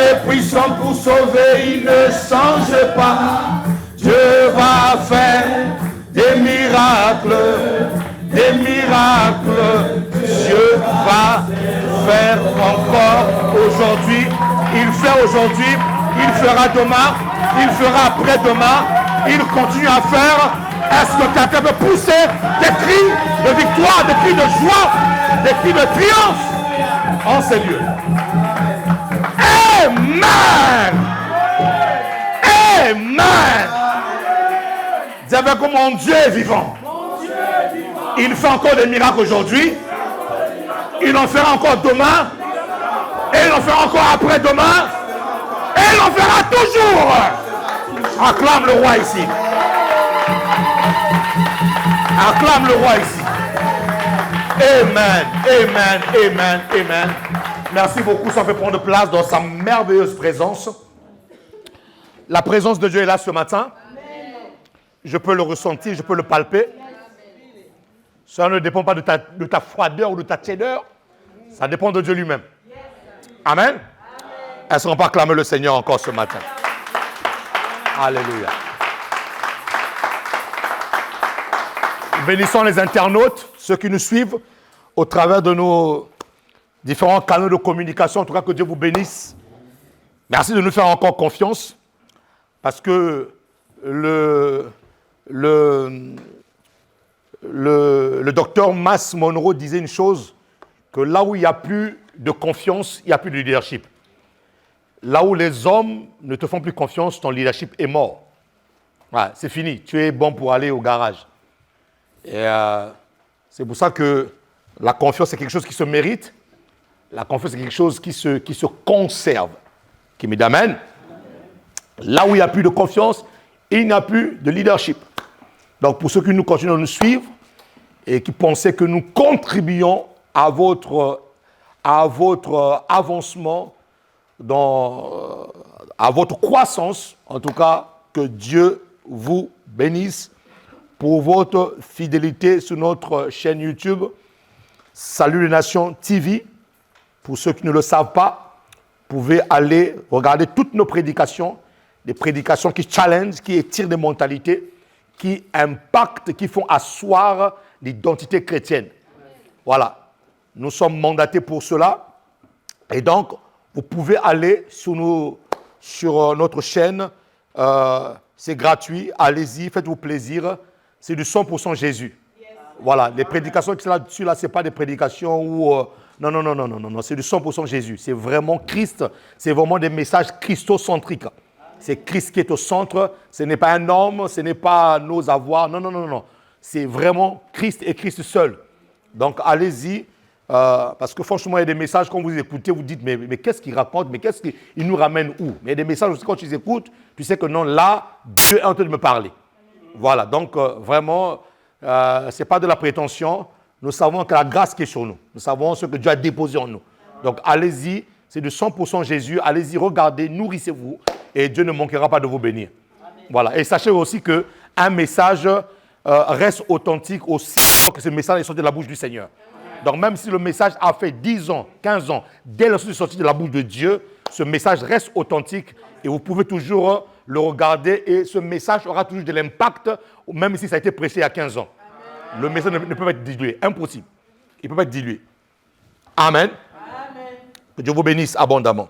est puissant pour sauver, il ne change pas. Dieu va faire des miracles, des miracles. Dieu va faire encore aujourd'hui. Il fait aujourd'hui, il fera demain, il fera après-demain. Il continue à faire. Est-ce que quelqu'un peut pousser des cris de victoire, des cris de joie, des cris de triomphe en ces lieux? Amen! Amen! Dis avec moi, mon Dieu est vivant. Il fait encore des miracles aujourd'hui. Il en fera encore demain. Et il en fera encore après-demain. Et il en fera toujours. Acclame le roi ici. Acclame le roi ici. Amen, amen, amen, amen. Merci beaucoup, ça fait prendre place dans sa merveilleuse présence. La présence de Dieu est là ce matin. Je peux le ressentir, je peux le palper. Ça ne dépend pas de ta froideur ou de ta tiédeur. Ça dépend de Dieu lui-même. Amen. Est-ce qu'on peut acclamer le Seigneur encore ce matin? Alléluia. Bénissons les internautes, ceux qui nous suivent au travers de nos différents canaux de communication. En tout cas, que Dieu vous bénisse. Merci de nous faire encore confiance. Parce que le docteur Mas Monroe disait une chose, que là où il n'y a plus de confiance, il n'y a plus de leadership. Là où les hommes ne te font plus confiance, ton leadership est mort. Ouais, c'est fini, tu es bon pour aller au garage. Et c'est pour ça que la confiance, c'est quelque chose qui se mérite. La confiance, c'est quelque chose qui se conserve. Qui me dit amen. Là où il n'y a plus de confiance, il n'y a plus de leadership. Donc, pour ceux qui nous continuent à nous suivre et qui pensaient que nous contribuons à votre avancement, à votre croissance, en tout cas, que Dieu vous bénisse pour votre fidélité sur notre chaîne YouTube. Salut les Nations TV. Pour ceux qui ne le savent pas, vous pouvez aller regarder toutes nos prédications, des prédications qui challenge, qui étirent des mentalités, qui impactent, qui font asseoir l'identité chrétienne. Voilà. Nous sommes mandatés pour cela. Et donc, vous pouvez aller sur notre chaîne. C'est gratuit. Allez-y, faites-vous plaisir. C'est du 100% Jésus. Yes. Voilà. Les prédications qui sont là-dessus, ce n'est pas des prédications où... Non. C'est du 100% Jésus. C'est vraiment Christ. C'est vraiment des messages christocentriques. C'est Christ qui est au centre. Ce n'est pas un homme. Ce n'est pas nos avoirs. Non. C'est vraiment Christ et Christ seul. Donc, allez-y. Parce que franchement, il y a des messages, quand vous écoutez, vous dites, mais qu'est-ce qu'il raconte? Mais qu'est-ce qu'il nous ramène où? Mais il y a des messages aussi, quand tu les écoutes, tu sais que non, là, Dieu est en train de me parler. Voilà, donc vraiment, ce n'est pas de la prétention. Nous savons que la grâce qui est sur nous. Nous savons ce que Dieu a déposé en nous. Donc, allez-y, c'est de 100% Jésus. Allez-y, regardez, nourrissez-vous et Dieu ne manquera pas de vous bénir. Amen. Voilà, et sachez aussi qu'un message reste authentique aussi que ce message est sorti de la bouche du Seigneur. Donc même si le message a fait 10 ans, 15 ans, dès lorsque c'est sorti de la bouche de Dieu, ce message reste authentique et vous pouvez toujours le regarder et ce message aura toujours de l'impact, même si ça a été prêché il y a 15 ans. Amen. Le message ne peut pas être dilué, impossible. Il ne peut pas être dilué. Amen. Amen. Que Dieu vous bénisse abondamment.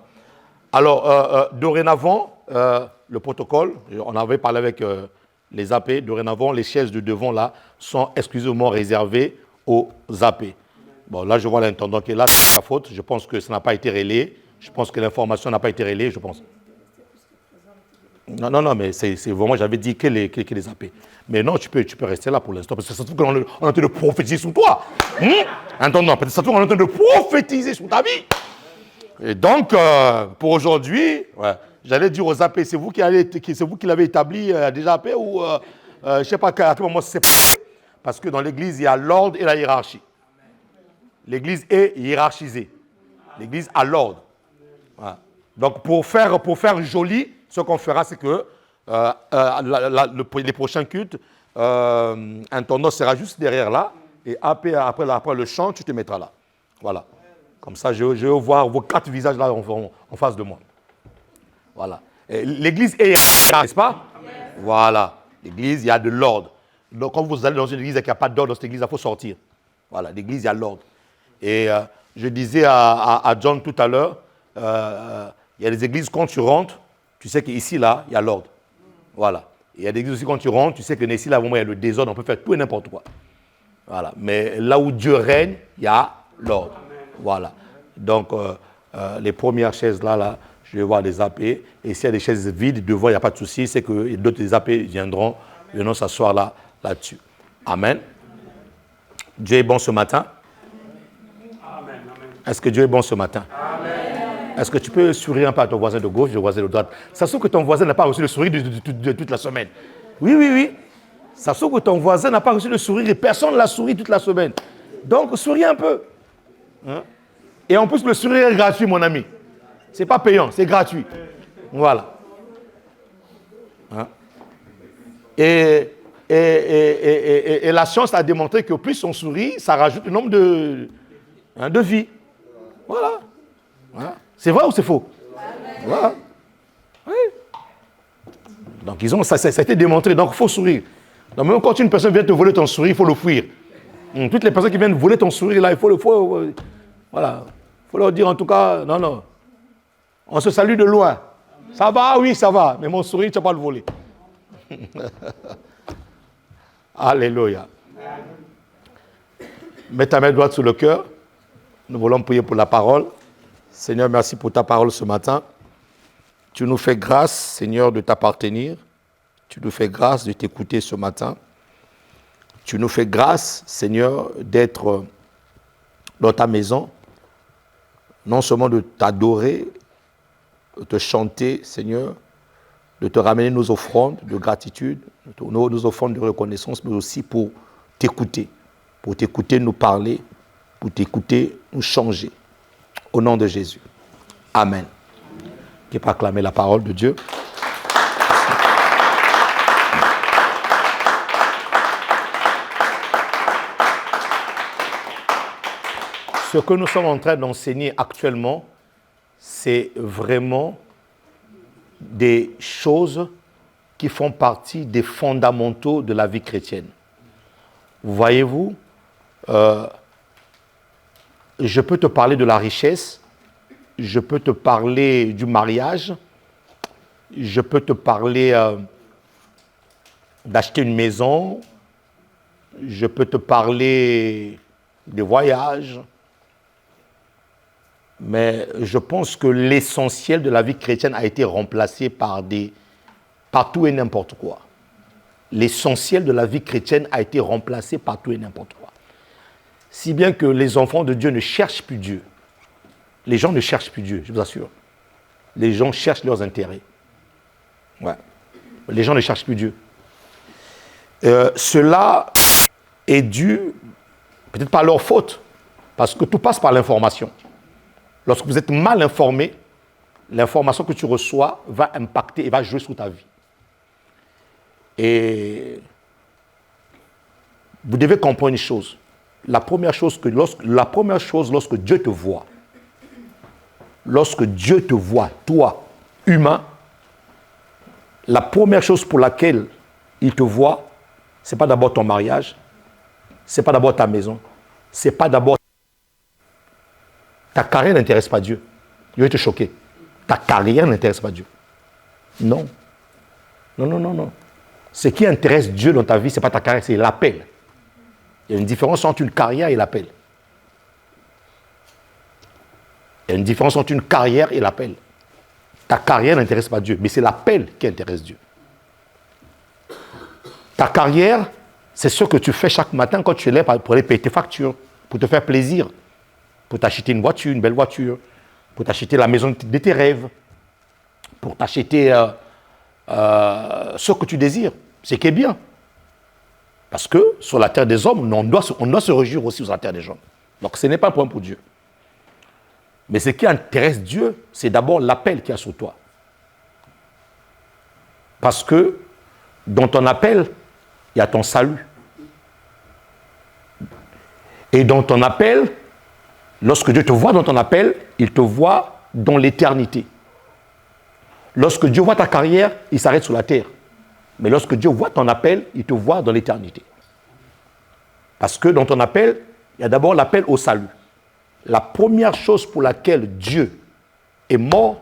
Alors, dorénavant, le protocole, on avait parlé avec les AP, dorénavant, les chaises de devant là sont exclusivement réservées aux AP. Bon, là, je vois l'intendant qui est là, c'est sa faute. Je pense que ça n'a pas été relayé. Je pense que l'information n'a pas été relayée, je pense. Non, mais c'est vraiment, j'avais dit que les AP. Mais non, tu peux rester là pour l'instant, parce que ça se trouve qu'on est en train de prophétiser sur toi. Intendant, peut-être ça se trouve qu'on est en train de prophétiser sur ta vie. Et donc, pour aujourd'hui, ouais, j'allais dire aux AP, c'est vous qui l'avez établi déjà AP ou je ne sais pas à quel moment c'est passé, parce que dans l'Église, il y a l'ordre et la hiérarchie. L'Église est hiérarchisée. L'Église a l'ordre. Voilà. Donc, pour faire joli, ce qu'on fera, c'est que les prochains cultes, intendant sera juste derrière là, et après le chant, tu te mettras là. Voilà. Comme ça, je vais voir vos 4 visages là en face de moi. Voilà. L'église est, n'est-ce pas? Voilà. L'église, il y a de l'ordre. Donc, quand vous allez dans une église et qu'il n'y a pas d'ordre dans cette église, il faut sortir. Voilà, l'église, il y a l'ordre. Et je disais à John tout à l'heure, il y a des églises, quand tu rentres, tu sais qu'ici, là, il y a l'ordre. Voilà. Il y a des églises aussi, quand tu rentres, tu sais que ici, là, vraiment, il y a le désordre, on peut faire tout et n'importe quoi. Voilà. Mais là où Dieu règne, il y a l'ordre. Voilà. Donc, les premières chaises, là, je vais voir les AP. Et s'il y a des chaises vides, devant, il n'y a pas de souci. C'est que d'autres des AP viendront s'asseoir là-dessus. Amen. Dieu est bon ce matin. Amen. Est-ce que Dieu est bon ce matin? Amen. Est-ce que tu peux sourire un peu à ton voisin de gauche, au voisin de droite? Ça se trouve que ton voisin n'a pas reçu le sourire de toute la semaine. Oui. Ça se trouve que ton voisin n'a pas reçu le sourire et personne ne l'a souri toute la semaine. Donc, souris un peu. Hein? Et en plus, le sourire est gratuit, mon ami. Ce n'est pas payant, c'est gratuit. Voilà. Hein? Et la science a démontré que plus on sourit, ça rajoute le nombre de vies. Voilà. C'est vrai ou c'est faux? Voilà. Oui. Donc, ça a été démontré. Donc, il faut sourire. Donc, même quand une personne vient te voler ton sourire, il faut le fuir. Toutes les personnes qui viennent voler ton sourire, là, il faut voilà. Il faut leur dire en tout cas, non. On se salue de loin. Ça va? Oui, ça va. Mais mon sourire, tu ne vas pas le voler. Alléluia. Mets ta main droite sur le cœur. Nous voulons prier pour la parole. Seigneur, merci pour ta parole ce matin. Tu nous fais grâce, Seigneur, de t'appartenir. Tu nous fais grâce de t'écouter ce matin. Tu nous fais grâce, Seigneur, d'être dans ta maison. Non seulement de t'adorer, de te chanter, Seigneur, de te ramener nos offrandes de gratitude, nos offrandes de reconnaissance, mais aussi pour t'écouter nous parler, pour t'écouter nous changer. Au nom de Jésus. Amen. Qui peut acclamer la parole de Dieu. Ce que nous sommes en train d'enseigner actuellement, c'est vraiment des choses qui font partie des fondamentaux de la vie chrétienne. Voyez-vous, je peux te parler de la richesse, je peux te parler du mariage, je peux te parler d'acheter une maison, je peux te parler des voyages, mais je pense que l'essentiel de la vie chrétienne a été remplacé par tout et n'importe quoi. L'essentiel de la vie chrétienne a été remplacé par tout et n'importe quoi. Si bien que les enfants de Dieu ne cherchent plus Dieu. Les gens ne cherchent plus Dieu, je vous assure. Les gens cherchent leurs intérêts. Ouais. Les gens ne cherchent plus Dieu. Cela est dû, peut-être pas à leur faute, parce que tout passe par l'information. Lorsque vous êtes mal informé, l'information que tu reçois va impacter et va jouer sur ta vie. Et vous devez comprendre une chose. La première chose, lorsque Dieu te voit, toi, humain, la première chose pour laquelle il te voit, ce n'est pas d'abord ton mariage, ce n'est pas d'abord ta maison, ce n'est pas d'abord ta carrière n'intéresse pas Dieu. Il va te choquer. Ta carrière n'intéresse pas Dieu. Non. Non. Ce qui intéresse Dieu dans ta vie, ce n'est pas ta carrière, c'est l'appel. Il y a une différence entre une carrière et l'appel. Il y a une différence entre une carrière et l'appel. Ta carrière n'intéresse pas Dieu, mais c'est l'appel qui intéresse Dieu. Ta carrière, c'est ce que tu fais chaque matin quand tu es là pour aller payer tes factures, pour te faire plaisir, pour t'acheter une voiture, une belle voiture, pour t'acheter la maison de tes rêves, pour t'acheter ce que tu désires, ce qui est bien. Parce que sur la terre des hommes, on doit se réjouir aussi sur la terre des gens. Donc ce n'est pas un problème pour Dieu. Mais ce qui intéresse Dieu, c'est d'abord l'appel qu'il y a sur toi. Parce que dans ton appel, il y a ton salut. Et dans ton appel, lorsque Dieu te voit dans ton appel, il te voit dans l'éternité. Lorsque Dieu voit ta carrière, il s'arrête sur la terre. Mais lorsque Dieu voit ton appel, il te voit dans l'éternité. Parce que dans ton appel, il y a d'abord l'appel au salut. La première chose pour laquelle Dieu est mort,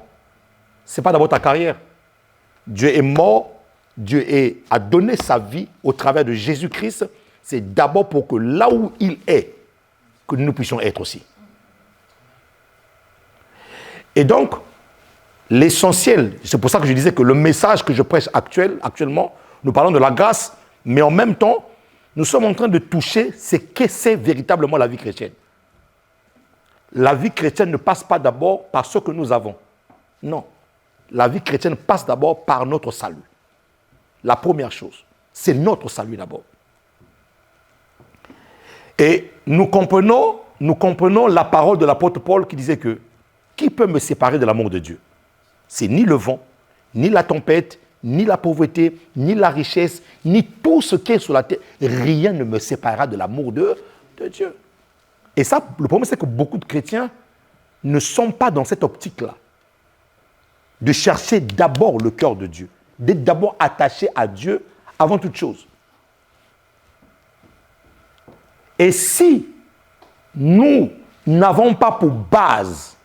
ce n'est pas d'abord ta carrière. Dieu est mort, a donné sa vie au travers de Jésus-Christ. C'est d'abord pour que là où il est, que nous puissions être aussi. Et donc, l'essentiel, c'est pour ça que je disais que le message que je prêche actuellement, nous parlons de la grâce, mais en même temps, nous sommes en train de toucher ce que c'est véritablement la vie chrétienne. La vie chrétienne ne passe pas d'abord par ce que nous avons. Non. La vie chrétienne passe d'abord par notre salut. La première chose, c'est notre salut d'abord. Et nous comprenons la parole de l'apôtre Paul qui disait que qui peut me séparer de l'amour de Dieu? C'est ni le vent, ni la tempête, ni la pauvreté, ni la richesse, ni tout ce qui est sur la terre. Rien ne me séparera de l'amour de Dieu. Et ça, le problème, c'est que beaucoup de chrétiens ne sont pas dans cette optique-là. De chercher d'abord le cœur de Dieu. D'être d'abord attaché à Dieu avant toute chose. Et si nous n'avons pas pour base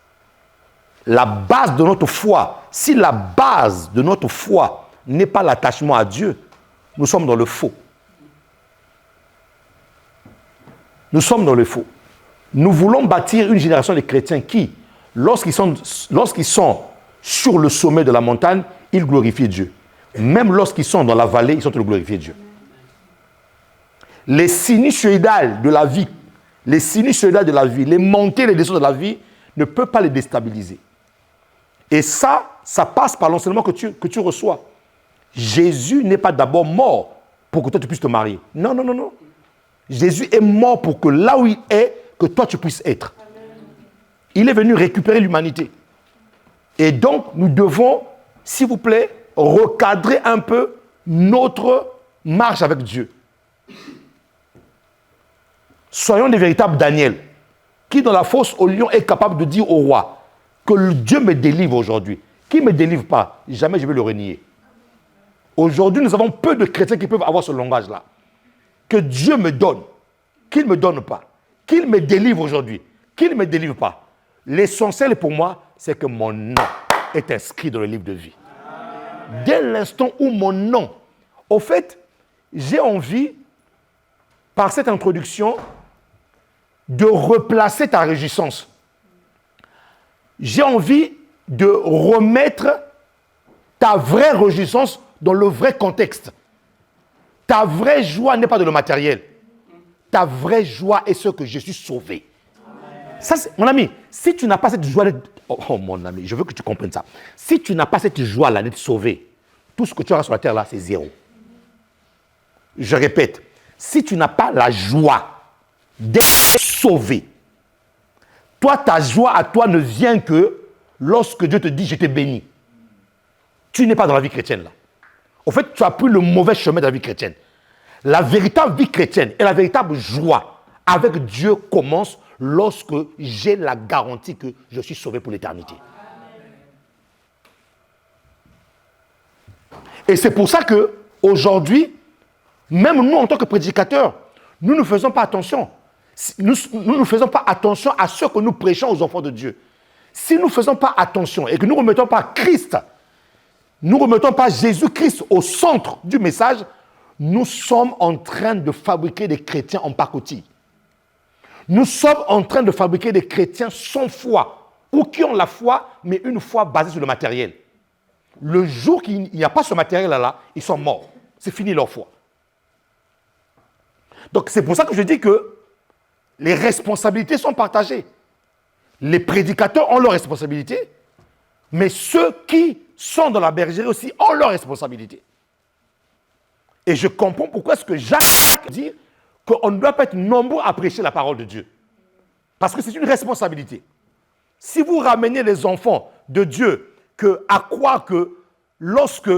la base de notre foi, si la base de notre foi n'est pas l'attachement à Dieu, nous sommes dans le faux. Nous sommes dans le faux. Nous voulons bâtir une génération de chrétiens qui, lorsqu'ils sont sur le sommet de la montagne, ils glorifient Dieu. Même lorsqu'ils sont dans la vallée, ils sont en train de glorifier Dieu. Les sinusoïdales de la vie, les montées et les descentes de la vie ne peuvent pas les déstabiliser. Et ça passe par l'enseignement que tu reçois. Jésus n'est pas d'abord mort pour que toi tu puisses te marier. Non, non, non, non. Jésus est mort pour que là où il est, que toi tu puisses être. Il est venu récupérer l'humanité. Et donc, nous devons, s'il vous plaît, recadrer un peu notre marche avec Dieu. Soyons des véritables Daniel, qui dans la fosse au lion est capable de dire au roi que Dieu me délivre aujourd'hui. Qui ne me délivre pas, jamais je vais le renier. Aujourd'hui, nous avons peu de chrétiens qui peuvent avoir ce langage-là. Que Dieu me donne, qu'il ne me donne pas. Qu'il me délivre aujourd'hui, qu'il ne me délivre pas. L'essentiel pour moi, c'est que mon nom est inscrit dans le livre de vie. Dès l'instant où mon nom... Au fait, j'ai envie, par cette introduction, de replacer ta réjouissance. J'ai envie de remettre ta vraie réjouissance dans le vrai contexte. Ta vraie joie n'est pas dans le matériel. Ta vraie joie est ce que je suis sauvé. Ça, mon ami, si tu n'as pas cette joie d'être... Oh, mon ami, je veux que tu comprennes ça. Si tu n'as pas cette joie-là d'être sauvé, tout ce que tu auras sur la terre là, c'est zéro. Je répète, si tu n'as pas la joie d'être sauvé, toi, ta joie à toi ne vient que lorsque Dieu te dit « je t'ai béni ». Tu n'es pas dans la vie chrétienne là. En fait, tu as pris le mauvais chemin de la vie chrétienne. La véritable vie chrétienne et la véritable joie avec Dieu commence lorsque j'ai la garantie que je suis sauvé pour l'éternité. Et c'est pour ça qu'aujourd'hui, même nous en tant que prédicateurs, nous ne faisons pas attention. Nous ne faisons pas attention à ce que nous prêchons aux enfants de Dieu. Si nous ne faisons pas attention et que nous ne remettons pas Christ, nous ne remettons pas Jésus-Christ au centre du message, nous sommes en train de fabriquer des chrétiens en pacotille. Nous sommes en train de fabriquer des chrétiens sans foi, ou qui ont la foi, mais une foi basée sur le matériel. Le jour qu'il n'y a pas ce matériel-là, ils sont morts. C'est fini leur foi. Donc c'est pour ça que je dis que les responsabilités sont partagées. Les prédicateurs ont leurs responsabilités, mais ceux qui sont dans la bergerie aussi ont leurs responsabilités. Et je comprends pourquoi est-ce que Jacques dit qu'on ne doit pas être nombreux à prêcher la parole de Dieu. Parce que c'est une responsabilité. Si vous ramenez les enfants de Dieu à croire que lorsque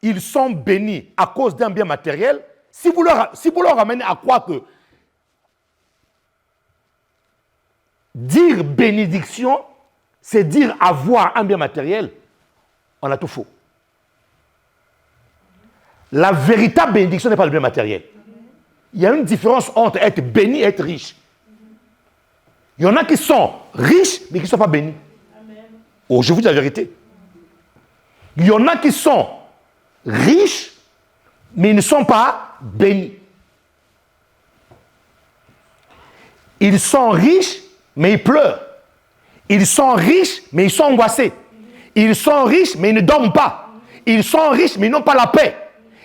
ils sont bénis à cause d'un bien matériel, si vous leur ramenez à croire que dire bénédiction, c'est dire avoir un bien matériel, on a tout faux. La véritable bénédiction n'est pas le bien matériel. Il y a une différence entre être béni et être riche. Il y en a qui sont riches, mais qui ne sont pas bénis. Oh, je vous dis la vérité. Il y en a qui sont riches, mais ils ne sont pas bénis. Ils sont riches, mais ils pleurent. Ils sont riches, mais ils sont angoissés. Ils sont riches, mais ils ne dorment pas. Ils sont riches, mais ils n'ont pas la paix.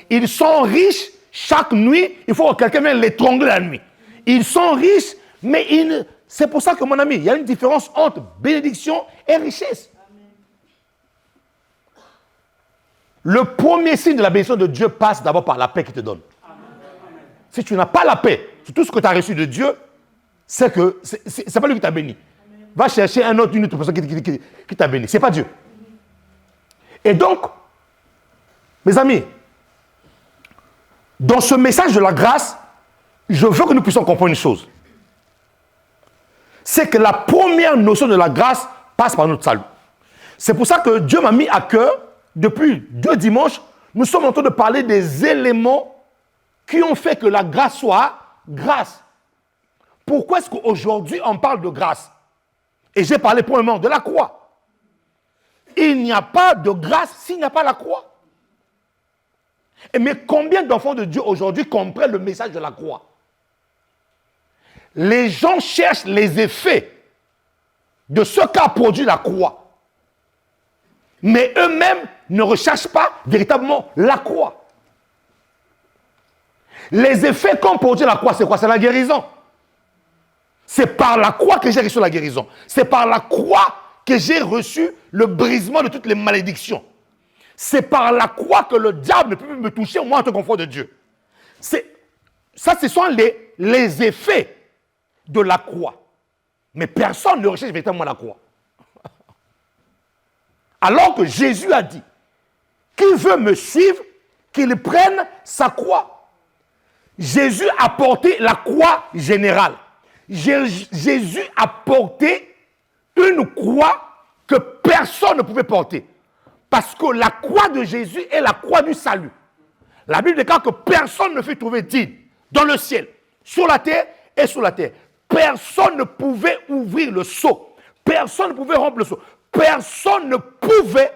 Ils sont riches, chaque nuit, il faut que quelqu'un vienne l'étrangler la nuit. Ils sont riches, mais ils ne... C'est pour ça que, mon ami, il y a une différence entre bénédiction et richesse. Le premier signe de la bénédiction de Dieu passe d'abord par la paix qu'il te donne. Si tu n'as pas la paix sur tout ce que tu as reçu de Dieu, c'est que c'est pas lui qui t'a béni. Va chercher une autre personne qui t'a béni. Ce n'est pas Dieu. Et donc, mes amis, dans ce message de la grâce, je veux que nous puissions comprendre une chose. C'est que la première notion de la grâce passe par notre salut. C'est pour ça que Dieu m'a mis à cœur, depuis 2 dimanches, nous sommes en train de parler des éléments qui ont fait que la grâce soit grâce. Pourquoi est-ce qu'aujourd'hui on parle de grâce? Et j'ai parlé pour le moment de la croix. Il n'y a pas de grâce s'il n'y a pas la croix. Mais combien d'enfants de Dieu aujourd'hui comprennent le message de la croix? Les gens cherchent les effets de ce qu'a produit la croix. Mais eux-mêmes ne recherchent pas véritablement la croix. Les effets qu'ont produit la croix, c'est quoi? C'est la guérison. C'est par la croix que j'ai reçu la guérison. C'est par la croix que j'ai reçu le brisement de toutes les malédictions. C'est par la croix que le diable ne peut plus me toucher, moi, en tant qu'enfant de Dieu. Ça, ce sont les effets de la croix. Mais personne ne recherche véritablement la croix. Alors que Jésus a dit, qui veut me suivre, qu'il prenne sa croix. Jésus a porté la croix générale. Jésus a porté une croix que personne ne pouvait porter. Parce que la croix de Jésus est la croix du salut. La Bible déclare que personne ne fut trouvé digne dans le ciel, sur la terre et sous la terre. Personne ne pouvait ouvrir le sceau. Personne ne pouvait rompre le sceau. Personne ne pouvait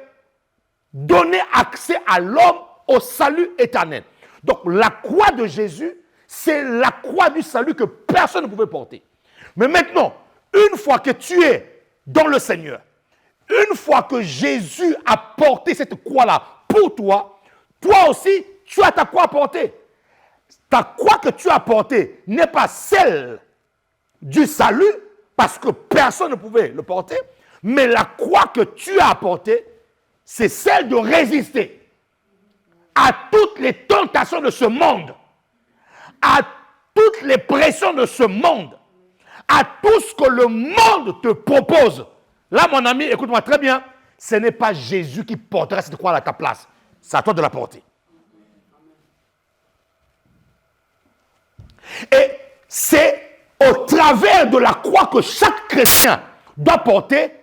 donner accès à l'homme au salut éternel. Donc la croix de Jésus, c'est la croix du salut que personne ne pouvait porter. Mais maintenant, une fois que tu es dans le Seigneur, une fois que Jésus a porté cette croix-là pour toi, toi aussi, tu as ta croix à porter. Ta croix que tu as portée n'est pas celle du salut, parce que personne ne pouvait le porter, mais la croix que tu as portée, c'est celle de résister à toutes les tentations de ce monde, à toutes les pressions de ce monde, à tout ce que le monde te propose. Là, mon ami, écoute-moi très bien, ce n'est pas Jésus qui portera cette croix à ta place. C'est à toi de la porter. Et c'est au travers de la croix que chaque chrétien doit porter,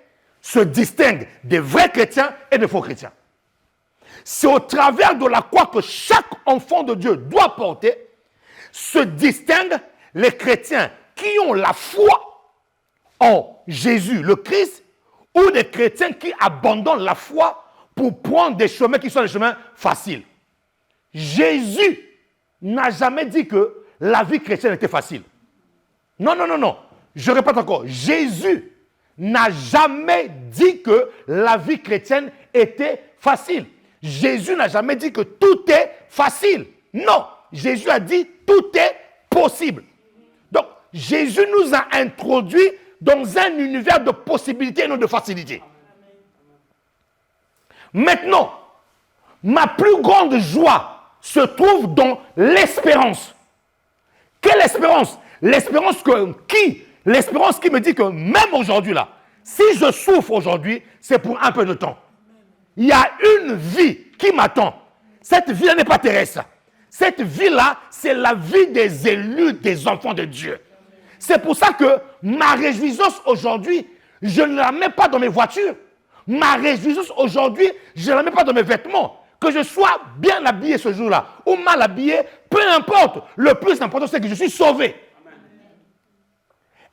se distingue des vrais chrétiens et des faux chrétiens. C'est au travers de la croix que chaque enfant de Dieu doit porter, se distinguent les chrétiens qui ont la foi en Jésus, le Christ, ou des chrétiens qui abandonnent la foi pour prendre des chemins qui sont des chemins faciles. Jésus n'a jamais dit que la vie chrétienne était facile. Non, non, non, non. Je répète encore. Jésus n'a jamais dit que la vie chrétienne était facile. Jésus n'a jamais dit que tout est facile. Non. Jésus a dit tout est possible. Donc, Jésus nous a introduits dans un univers de possibilités et non de facilité. Maintenant, ma plus grande joie se trouve dans l'espérance. Quelle espérance? L'espérance qui me dit que même aujourd'hui là, si je souffre aujourd'hui, c'est pour un peu de temps. Il y a une vie qui m'attend. Cette vie-là n'est pas terrestre. Cette vie-là, c'est la vie des élus, des enfants de Dieu. C'est pour ça que ma réjouissance aujourd'hui, je ne la mets pas dans mes voitures. Ma réjouissance aujourd'hui, je ne la mets pas dans mes vêtements. Que je sois bien habillé ce jour-là ou mal habillé, peu importe. Le plus important, c'est que je suis sauvé.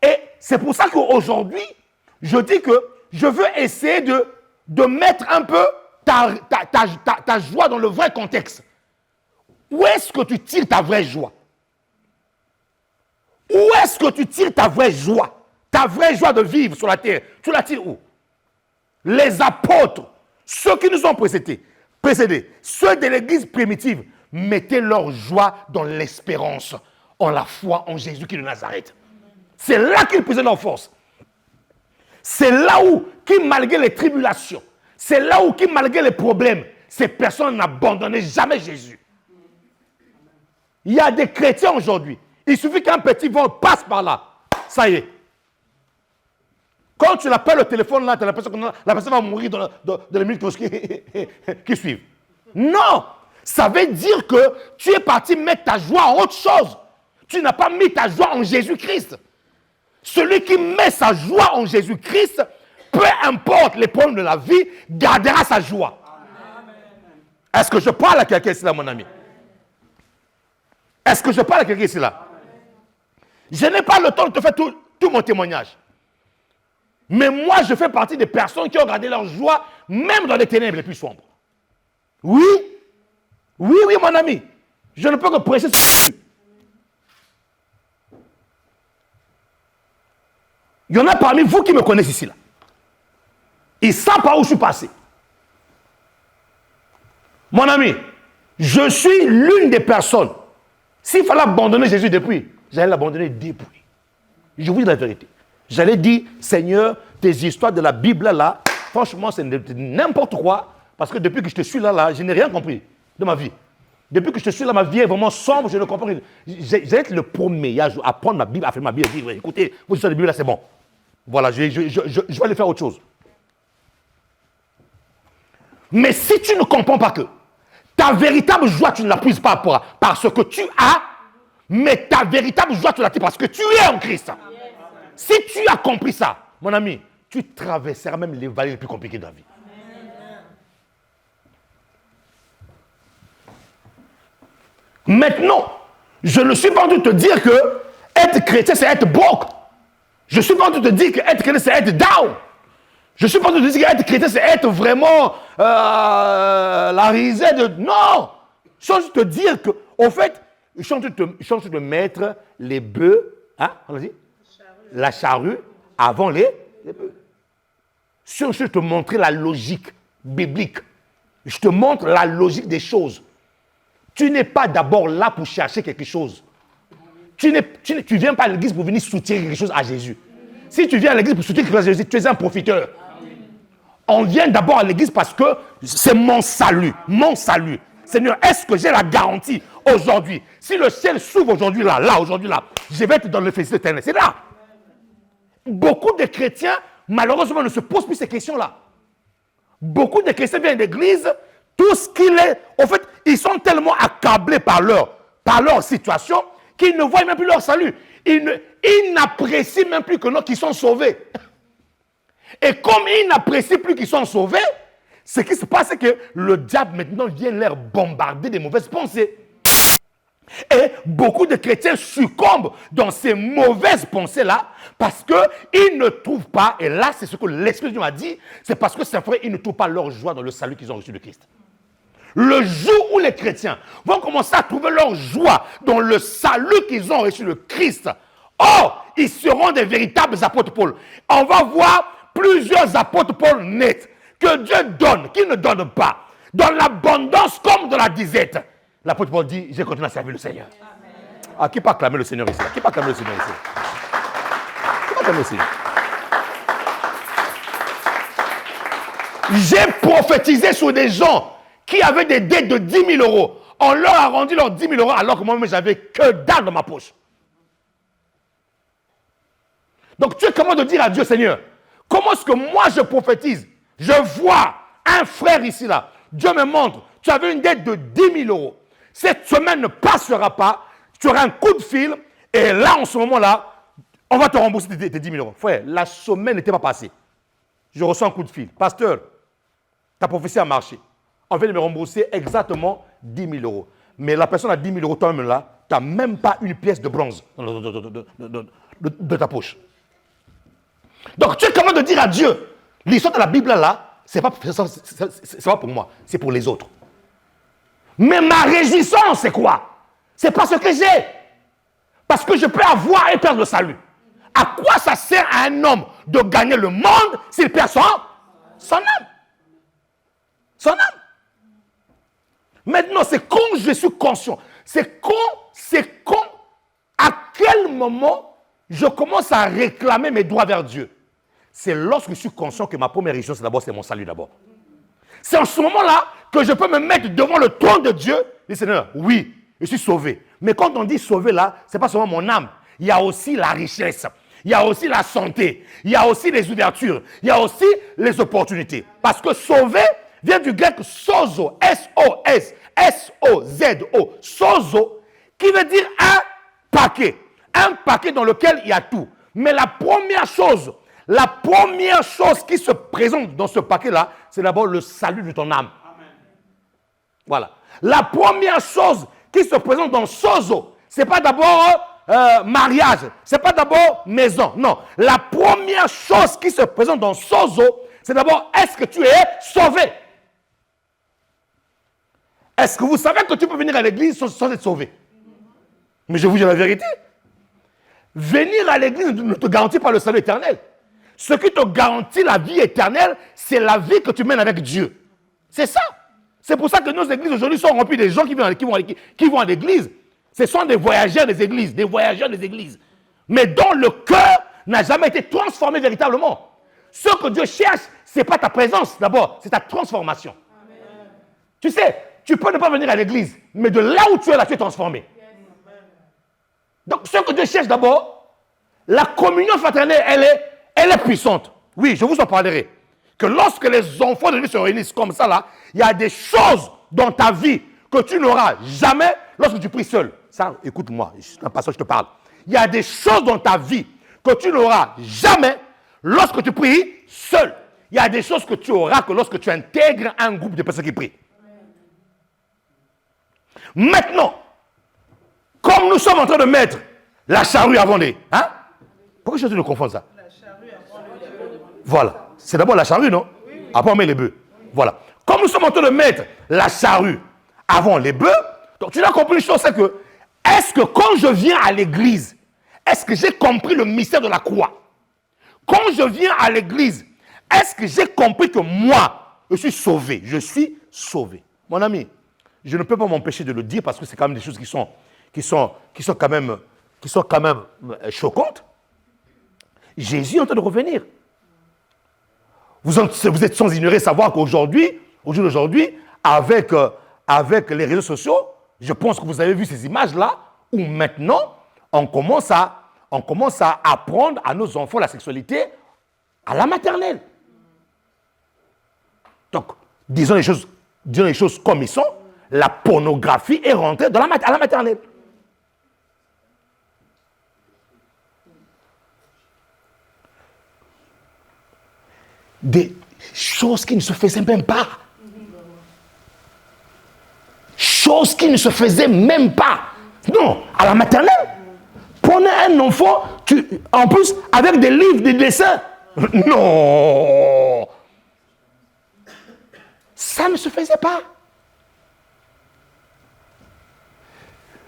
Et c'est pour ça qu'aujourd'hui, je dis que je veux essayer de mettre un peu ta joie dans le vrai contexte. Où est-ce que tu tires ta vraie joie? Où est-ce que tu tires ta vraie joie? Ta vraie joie de vivre sur la terre, tu la tires où? Les apôtres, ceux qui nous ont précédés, ceux de l'église primitive, mettaient leur joie dans l'espérance, en la foi en Jésus-Christ de Nazareth. C'est là qu'ils puisaient leur force. C'est là où, malgré les tribulations, c'est là où, malgré les problèmes, ces personnes n'abandonnaient jamais Jésus. Il y a des chrétiens aujourd'hui. Il suffit qu'un petit vent passe par là. Ça y est. Quand tu l'appelles au téléphone, là, tu as l'impression que la personne va mourir dans les minutes qui suivent. Non! Ça veut dire que tu es parti mettre ta joie en autre chose. Tu n'as pas mis ta joie en Jésus-Christ. Celui qui met sa joie en Jésus-Christ, peu importe les problèmes de la vie, gardera sa joie. Est-ce que je parle à quelqu'un ici là, mon ami? Est-ce que je parle à quelqu'un ici là? Je n'ai pas le temps de te faire tout mon témoignage. Mais moi, je fais partie des personnes qui ont gardé leur joie, même dans les ténèbres les plus sombres. Oui, mon ami. Je ne peux que prêcher ça. Il y en a parmi vous qui me connaissent ici là. Ils savent par où je suis passé. Mon ami, je suis l'une des personnes. S'il fallait abandonner Jésus depuis, j'allais l'abandonner depuis. Je vous dis la vérité. J'allais dire, Seigneur, tes histoires de la Bible là, franchement, c'est n'importe quoi. Parce que depuis que je te suis là, je n'ai rien compris de ma vie. Depuis que je te suis là, ma vie est vraiment sombre, je ne comprends rien. J'allais être le premier à apprendre ma Bible, à faire ma Bible, à dire, écoutez, vos histoires de Bible là, c'est bon. Voilà, je vais aller faire autre chose. Mais si tu ne comprends pas que ta véritable joie, tu ne la puises pas parce que tu as, mais ta véritable joie, tu la tires parce que tu es en Christ. Si tu as compris ça, mon ami, tu traverseras même les vallées les plus compliquées de la vie. Maintenant, je ne suis pas en train de te dire que être chrétien, c'est être broke. Je ne suis pas en train de te dire que être chrétien, c'est être down. Je ne suis pas en train de te dire que être chrétien, c'est être vraiment la risée de... Non! Je suis en train de te dire que, au fait, je suis en train de mettre les bœufs, hein, on a dit? La charrue avant les bœufs. Je suis en train de te montrer la logique biblique. Je te montre la logique des choses. Tu n'es pas d'abord là pour chercher quelque chose. Tu ne viens pas à l'église pour venir soutirer quelque chose à Jésus. Si tu viens à l'église pour soutirer quelque chose à Jésus, tu es un profiteur. On vient d'abord à l'église parce que c'est mon salut. Mon salut. Seigneur, est-ce que j'ai la garantie aujourd'hui? Si le ciel s'ouvre aujourd'hui là, je vais être dans le félicité éternel. C'est là. Beaucoup de chrétiens, malheureusement, ne se posent plus ces questions-là. Beaucoup de chrétiens viennent d'église, tout ce qu'il est, en fait, ils sont tellement accablés par leur situation qu'ils ne voient même plus leur salut. Ils n'apprécient même plus qu'ils sont sauvés. Et comme ils n'apprécient plus qu'ils sont sauvés, ce qui se passe, c'est que le diable maintenant vient leur bombarder des mauvaises pensées. Et beaucoup de chrétiens succombent dans ces mauvaises pensées-là parce qu'ils ne trouvent pas, et là c'est ce que l'Esprit de Dieu m'a dit, c'est parce que c'est vrai, ils ne trouvent pas leur joie dans le salut qu'ils ont reçu de Christ. Le jour où les chrétiens vont commencer à trouver leur joie dans le salut qu'ils ont reçu de Christ, oh, ils seront des véritables apôtres Paul. On va voir plusieurs apôtres Paul nets que Dieu donne, qu'il ne donne pas, dans l'abondance comme dans la disette. L'apôtre Paul dit, j'ai continué à servir le Seigneur. Amen. Ah, qui peut acclamer le Seigneur ici? Qui peut acclamer le Seigneur ici? Qui peut acclamer le Seigneur? J'ai prophétisé sur des gens qui avaient des dettes de 10 000 euros. On leur a rendu leurs 10 000 euros alors que moi-même, j'avais que dalle dans ma poche. Donc, tu es capable de dire à Dieu, Seigneur, comment est-ce que moi je prophétise? Je vois un frère ici, là. Dieu me montre, tu avais une dette de 10 000 euros. Cette semaine ne passera pas. Tu auras un coup de fil. Et là, en ce moment-là, on va te rembourser tes 10 000 euros. Frère, la semaine n'était pas passée. je reçois un coup de fil. Pasteur, ta prophétie a marché. On vient de me rembourser exactement 10 000 euros. Mais la personne a 10 000 euros, toi-même là, tu n'as même pas une pièce de bronze de ta poche. Donc tu es capable de dire à Dieu, l'histoire de la Bible là, c'est pas pour moi, c'est pour les autres. Mais ma réjouissance, c'est quoi? C'est pas ce que j'ai. Parce que je peux avoir et perdre le salut. À quoi ça sert à un homme de gagner le monde s'il perd son âme? Son âme. Maintenant, c'est quand je suis conscient. C'est quand, à quel moment je commence à réclamer mes droits vers Dieu. C'est lorsque je suis conscient que ma première réjouissance, c'est mon salut d'abord. C'est en ce moment-là que je peux me mettre devant le trône de Dieu et dire, Seigneur, oui, je suis sauvé. Mais quand on dit sauvé là, ce n'est pas seulement mon âme. Il y a aussi la richesse. Il y a aussi la santé. Il y a aussi les ouvertures. Il y a aussi les opportunités. Parce que sauvé vient du grec sozo, S-O-S, S-O-Z-O, sozo, qui veut dire un paquet. Un paquet dans lequel il y a tout. Mais la première chose qui se présente dans ce paquet-là, c'est d'abord le salut de ton âme. Amen. Voilà. La première chose qui se présente dans sozo, ce n'est pas d'abord mariage, ce n'est pas d'abord maison. Non. La première chose qui se présente dans sozo, c'est d'abord, est-ce que tu es sauvé? Est-ce que vous savez que tu peux venir à l'église sans être sauvé? Mais je vous dis la vérité. Venir à l'église ne te garantit pas le salut éternel. Ce qui te garantit la vie éternelle, c'est la vie que tu mènes avec Dieu. C'est ça. C'est pour ça que nos églises aujourd'hui sont remplies de gens qui vont à l'église. Ce sont des voyageurs des églises, Mais dont le cœur n'a jamais été transformé véritablement. Ce que Dieu cherche, ce n'est pas ta présence d'abord, c'est ta transformation. Amen. Tu sais, tu peux ne pas venir à l'église, mais de là où tu es là, tu es transformé. Donc ce que Dieu cherche d'abord, la communion fraternelle, elle est puissante. Oui, je vous en parlerai. Que lorsque les enfants de Dieu se réunissent comme ça, là, il y a des choses dans ta vie que tu n'auras jamais lorsque tu pries seul. Ça, écoute-moi, je suis un pasteur, je te parle. Il y a des choses dans ta vie que tu n'auras jamais lorsque tu pries seul. Il y a des choses que tu auras que lorsque tu intègres un groupe de personnes qui prient. Maintenant, comme nous sommes en train de mettre la charrue avant les... Hein? Pourquoi je suis en train de confondre ça? Voilà. C'est d'abord la charrue, non? Oui. Après, on met les bœufs. Oui. Voilà. Comme nous sommes en train de mettre la charrue avant les bœufs, donc tu as compris une chose, c'est que, est-ce que quand je viens à l'église, est-ce que j'ai compris le mystère de la croix? Quand je viens à l'église, est-ce que j'ai compris que moi, je suis sauvé? Je suis sauvé. Mon ami, je ne peux pas m'empêcher de le dire parce que c'est quand même des choses qui sont quand même choquantes. Jésus est en train de revenir. Vous êtes sans ignorer savoir qu'aujourd'hui, avec les réseaux sociaux, je pense que vous avez vu ces images-là, où maintenant, on commence à apprendre à nos enfants la sexualité à la maternelle. Donc, disons les choses comme ils sont, la pornographie est rentrée à la maternelle. Des choses qui ne se faisaient même pas. Choses qui ne se faisaient même pas. Non, à la maternelle. Prenez un enfant, en plus, avec des livres, des dessins. Non. Ça ne se faisait pas.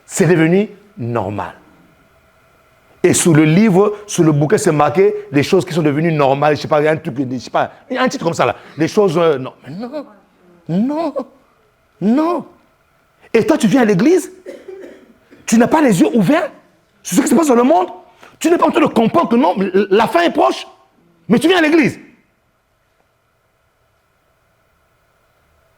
C'est devenu normal. Et sous le livre, sous le bouquet, c'est marqué des choses qui sont devenues normales. Je sais pas, un titre comme ça là. Des choses, non. Non. Et toi, tu viens à l'église, tu n'as pas les yeux ouverts sur ce qui se passe dans le monde. Tu n'es pas en train de comprendre que non, la fin est proche. Mais tu viens à l'église.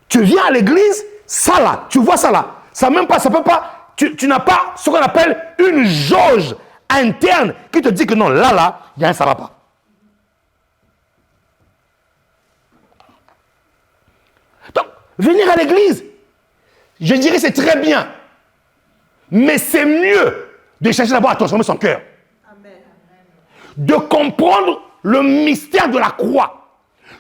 Tu viens à l'église, ça là, tu vois ça là. Ça même pas, ça peut pas. Tu n'as pas ce qu'on appelle une jauge interne qui te dit que non, là, il y a un ça va pas. Donc, venir à l'église, je dirais c'est très bien. Mais c'est mieux de chercher d'abord à transformer son cœur. Amen. De comprendre le mystère de la croix.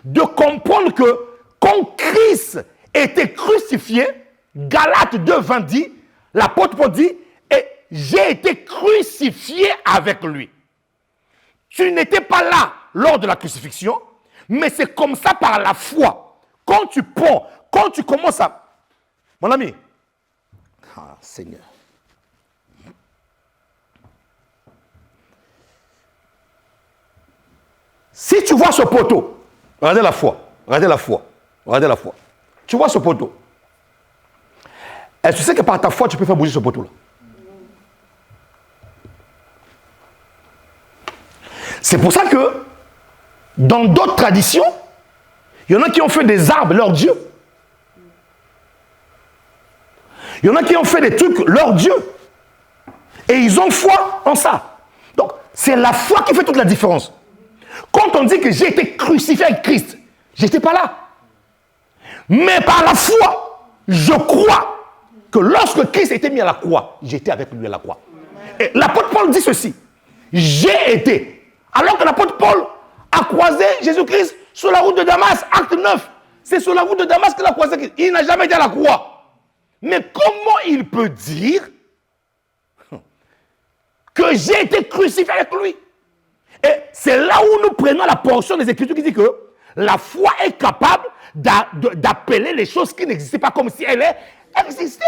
de comprendre que quand Christ était crucifié, Galates 2, 20 dit, l'apôtre Paul dit, et j'ai été crucifié avec lui. Tu n'étais pas là lors de la crucifixion, mais c'est comme ça par la foi. Quand tu prends, quand tu commences à... Mon ami, Seigneur. Si tu vois ce poteau, regardez la foi, regardez la foi, regardez la foi. Tu vois ce poteau. Est-ce que tu sais que par ta foi, tu peux faire bouger ce poteau-là? C'est pour ça que, dans d'autres traditions, il y en a qui ont fait des arbres leur Dieu. Il y en a qui ont fait des trucs leur Dieu. Et ils ont foi en ça. Donc, c'est la foi qui fait toute la différence. Quand on dit que j'ai été crucifié avec Christ, je n'étais pas là. Mais par la foi, je crois que lorsque Christ a été mis à la croix, j'étais avec lui à la croix. Et l'apôtre Paul dit ceci. J'ai été. Alors que l'apôtre Paul a croisé Jésus-Christ sur la route de Damas, acte 9. C'est sur la route de Damas qu'il a croisé Christ. Il n'a jamais été à la croix. Mais comment il peut dire que j'ai été crucifié avec lui? Et c'est là où nous prenons la portion des Écritures qui dit que la foi est capable d'appeler les choses qui n'existaient pas comme si elles existaient.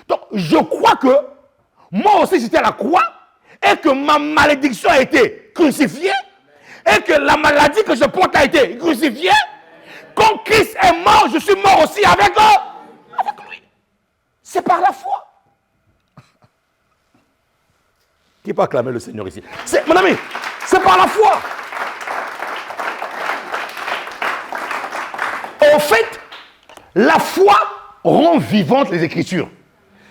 Donc, je crois que moi aussi j'étais à la croix et que ma malédiction a été crucifiée et que la maladie que je porte a été crucifiée. Quand Christ est mort, je suis mort aussi avec lui. C'est par la foi. Qui peut acclamer le Seigneur ici? Mon ami, c'est par la foi. En fait, la foi rend vivantes les Écritures.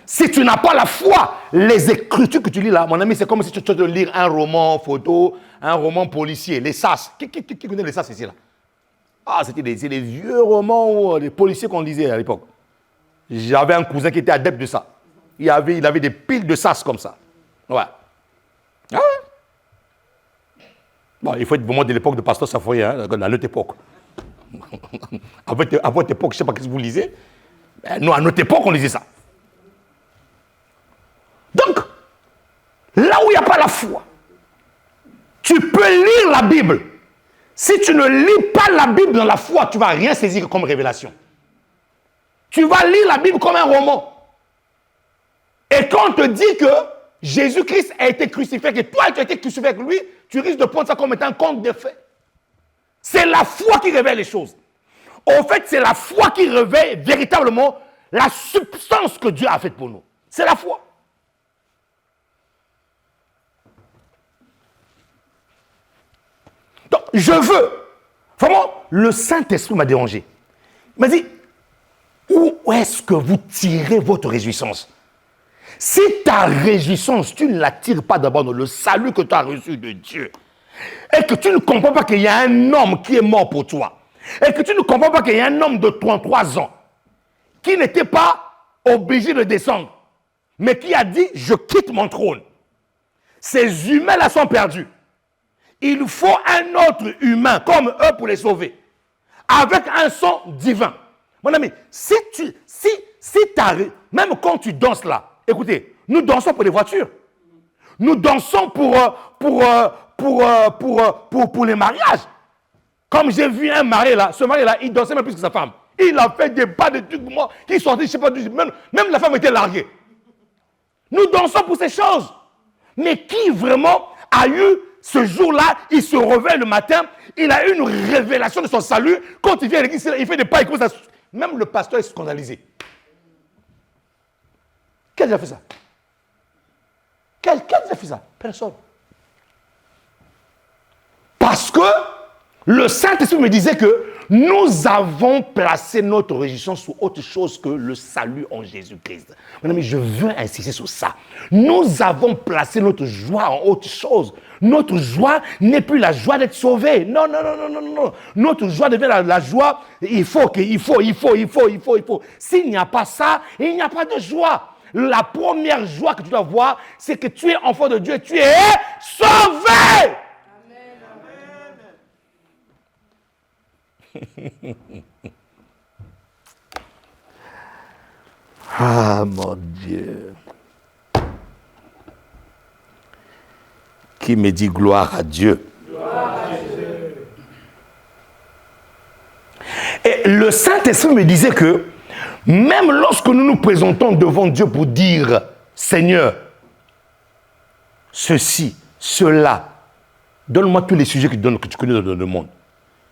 Si tu n'as pas la foi, les Écritures que tu lis là, mon ami, c'est comme si tu te lire un roman photo, un roman policier, les SAS. Qui connaît les SAS ici là? Ah, c'était des vieux romans ou des policiers qu'on lisait à l'époque. J'avais un cousin qui était adepte de ça. Il avait des piles de SAS comme ça. Ouais. Ah ouais. Bon, il faut être vraiment de l'époque de Pasteur Savoyer, hein, à notre époque. À votre époque, je ne sais pas ce que vous lisez. Mais nous, à notre époque, on lisait ça. Donc, là où il n'y a pas la foi, tu peux lire la Bible. Si tu ne lis pas la Bible dans la foi, tu ne vas rien saisir comme révélation. Tu vas lire la Bible comme un roman. Et quand on te dit que Jésus-Christ a été crucifié, que toi tu as été crucifié avec lui, tu risques de prendre ça comme étant un conte de fait. C'est la foi qui révèle les choses. En fait, c'est la foi qui révèle véritablement la substance que Dieu a faite pour nous. C'est la foi. Donc, je veux. Vraiment, le Saint-Esprit m'a dérangé. Il m'a dit, où est-ce que vous tirez votre réjouissance? Si ta réjouissance, tu ne la tires pas d'abord dans le salut que tu as reçu de Dieu, et que tu ne comprends pas qu'il y a un homme qui est mort pour toi, et que tu ne comprends pas qu'il y a un homme de 33 ans qui n'était pas obligé de descendre, mais qui a dit, je quitte mon trône. Ces humains-là sont perdus. Il faut un autre humain comme eux pour les sauver, avec un son divin. Mon ami, même quand tu danses là, écoutez, nous dansons pour les voitures. Nous dansons pour les mariages. Comme j'ai vu un mari là, ce mari là, il dansait même plus que sa femme. Il a fait des pas de trucs moi qui sortaient, je sais pas, même la femme était larguée. Nous dansons pour ces choses. Mais qui vraiment a eu ce jour-là, il se réveille le matin, il a eu une révélation de son salut. Quand il vient à l'église, il fait des pas, il commence à... Même le pasteur est scandalisé. Qui a déjà fait ça? Qui a déjà fait ça? Personne. Parce que le Saint-Esprit me disait que nous avons placé notre réjouissance sur autre chose que le salut en Jésus-Christ. Mon ami, je veux insister sur ça. Nous avons placé notre joie en autre chose. Notre joie n'est plus la joie d'être sauvé. Non. Notre joie devient la joie. Il faut. S'il n'y a pas ça, il n'y a pas de joie. La première joie que tu dois avoir, c'est que tu es enfant de Dieu et tu es sauvé. Ah, mon Dieu. Qui me dit gloire à Dieu? Gloire à Dieu. Et le Saint-Esprit me disait que même lorsque nous nous présentons devant Dieu pour dire Seigneur, ceci, cela, donne-moi tous les sujets que tu connais dans le monde.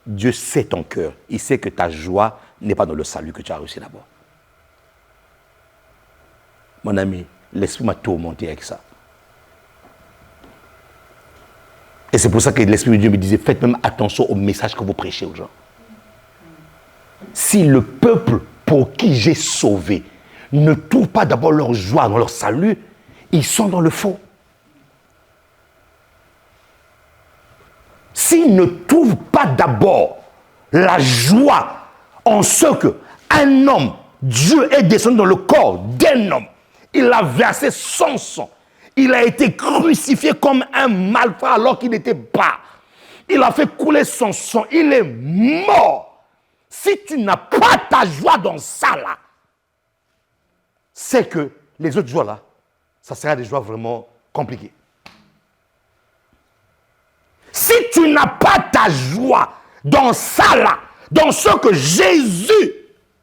Dieu sait ton cœur. Il sait que ta joie n'est pas dans le salut que tu as reçu d'abord. Mon ami, l'Esprit m'a tourmenté avec ça. Et c'est pour ça que l'Esprit de Dieu me disait, faites même attention au message que vous prêchez aux gens. Si le peuple pour qui j'ai sauvé ne trouve pas d'abord leur joie dans leur salut, ils sont dans le faux. S'ils ne trouvent pas d'abord la joie en ce que un homme, Dieu est descendu dans le corps d'un homme, il a versé son sang, il a été crucifié comme un malfrat alors qu'il n'était pas. Il a fait couler son sang, il est mort. Si tu n'as pas ta joie dans ça là, c'est que les autres joies là, ça sera des joies vraiment compliquées. Si tu n'as pas ta joie dans ça là, dans ce que Jésus,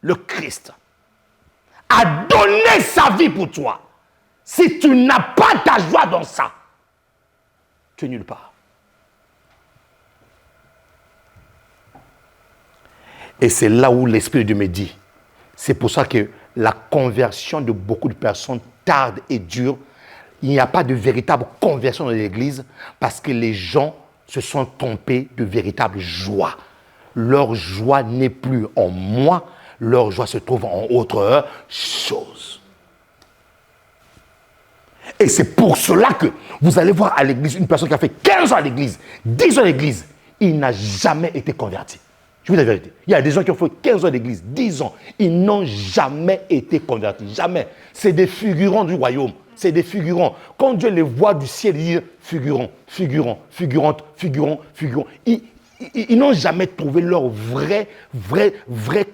le Christ, a donné sa vie pour toi, si tu n'as pas ta joie dans ça, tu es nulle part. Et c'est là où l'Esprit de Dieu me dit, c'est pour ça que la conversion de beaucoup de personnes tarde et dure. Il n'y a pas de véritable conversion dans l'Église parce que les gens se sont trompés de véritable joie. Leur joie n'est plus en moi, leur joie se trouve en autre chose. Et c'est pour cela que vous allez voir à l'église une personne qui a fait 15 ans à l'église, 10 ans à l'église, il n'a jamais été converti. Je vous dis la vérité. Il y a des gens qui ont fait 15 ans d'église, 10 ans, ils n'ont jamais été convertis. Jamais. C'est des figurants du royaume. C'est des figurants. Quand Dieu les voit du ciel, il dit figurants, figurants, figurantes, figurants, figurants. Ils n'ont jamais trouvé leur vraie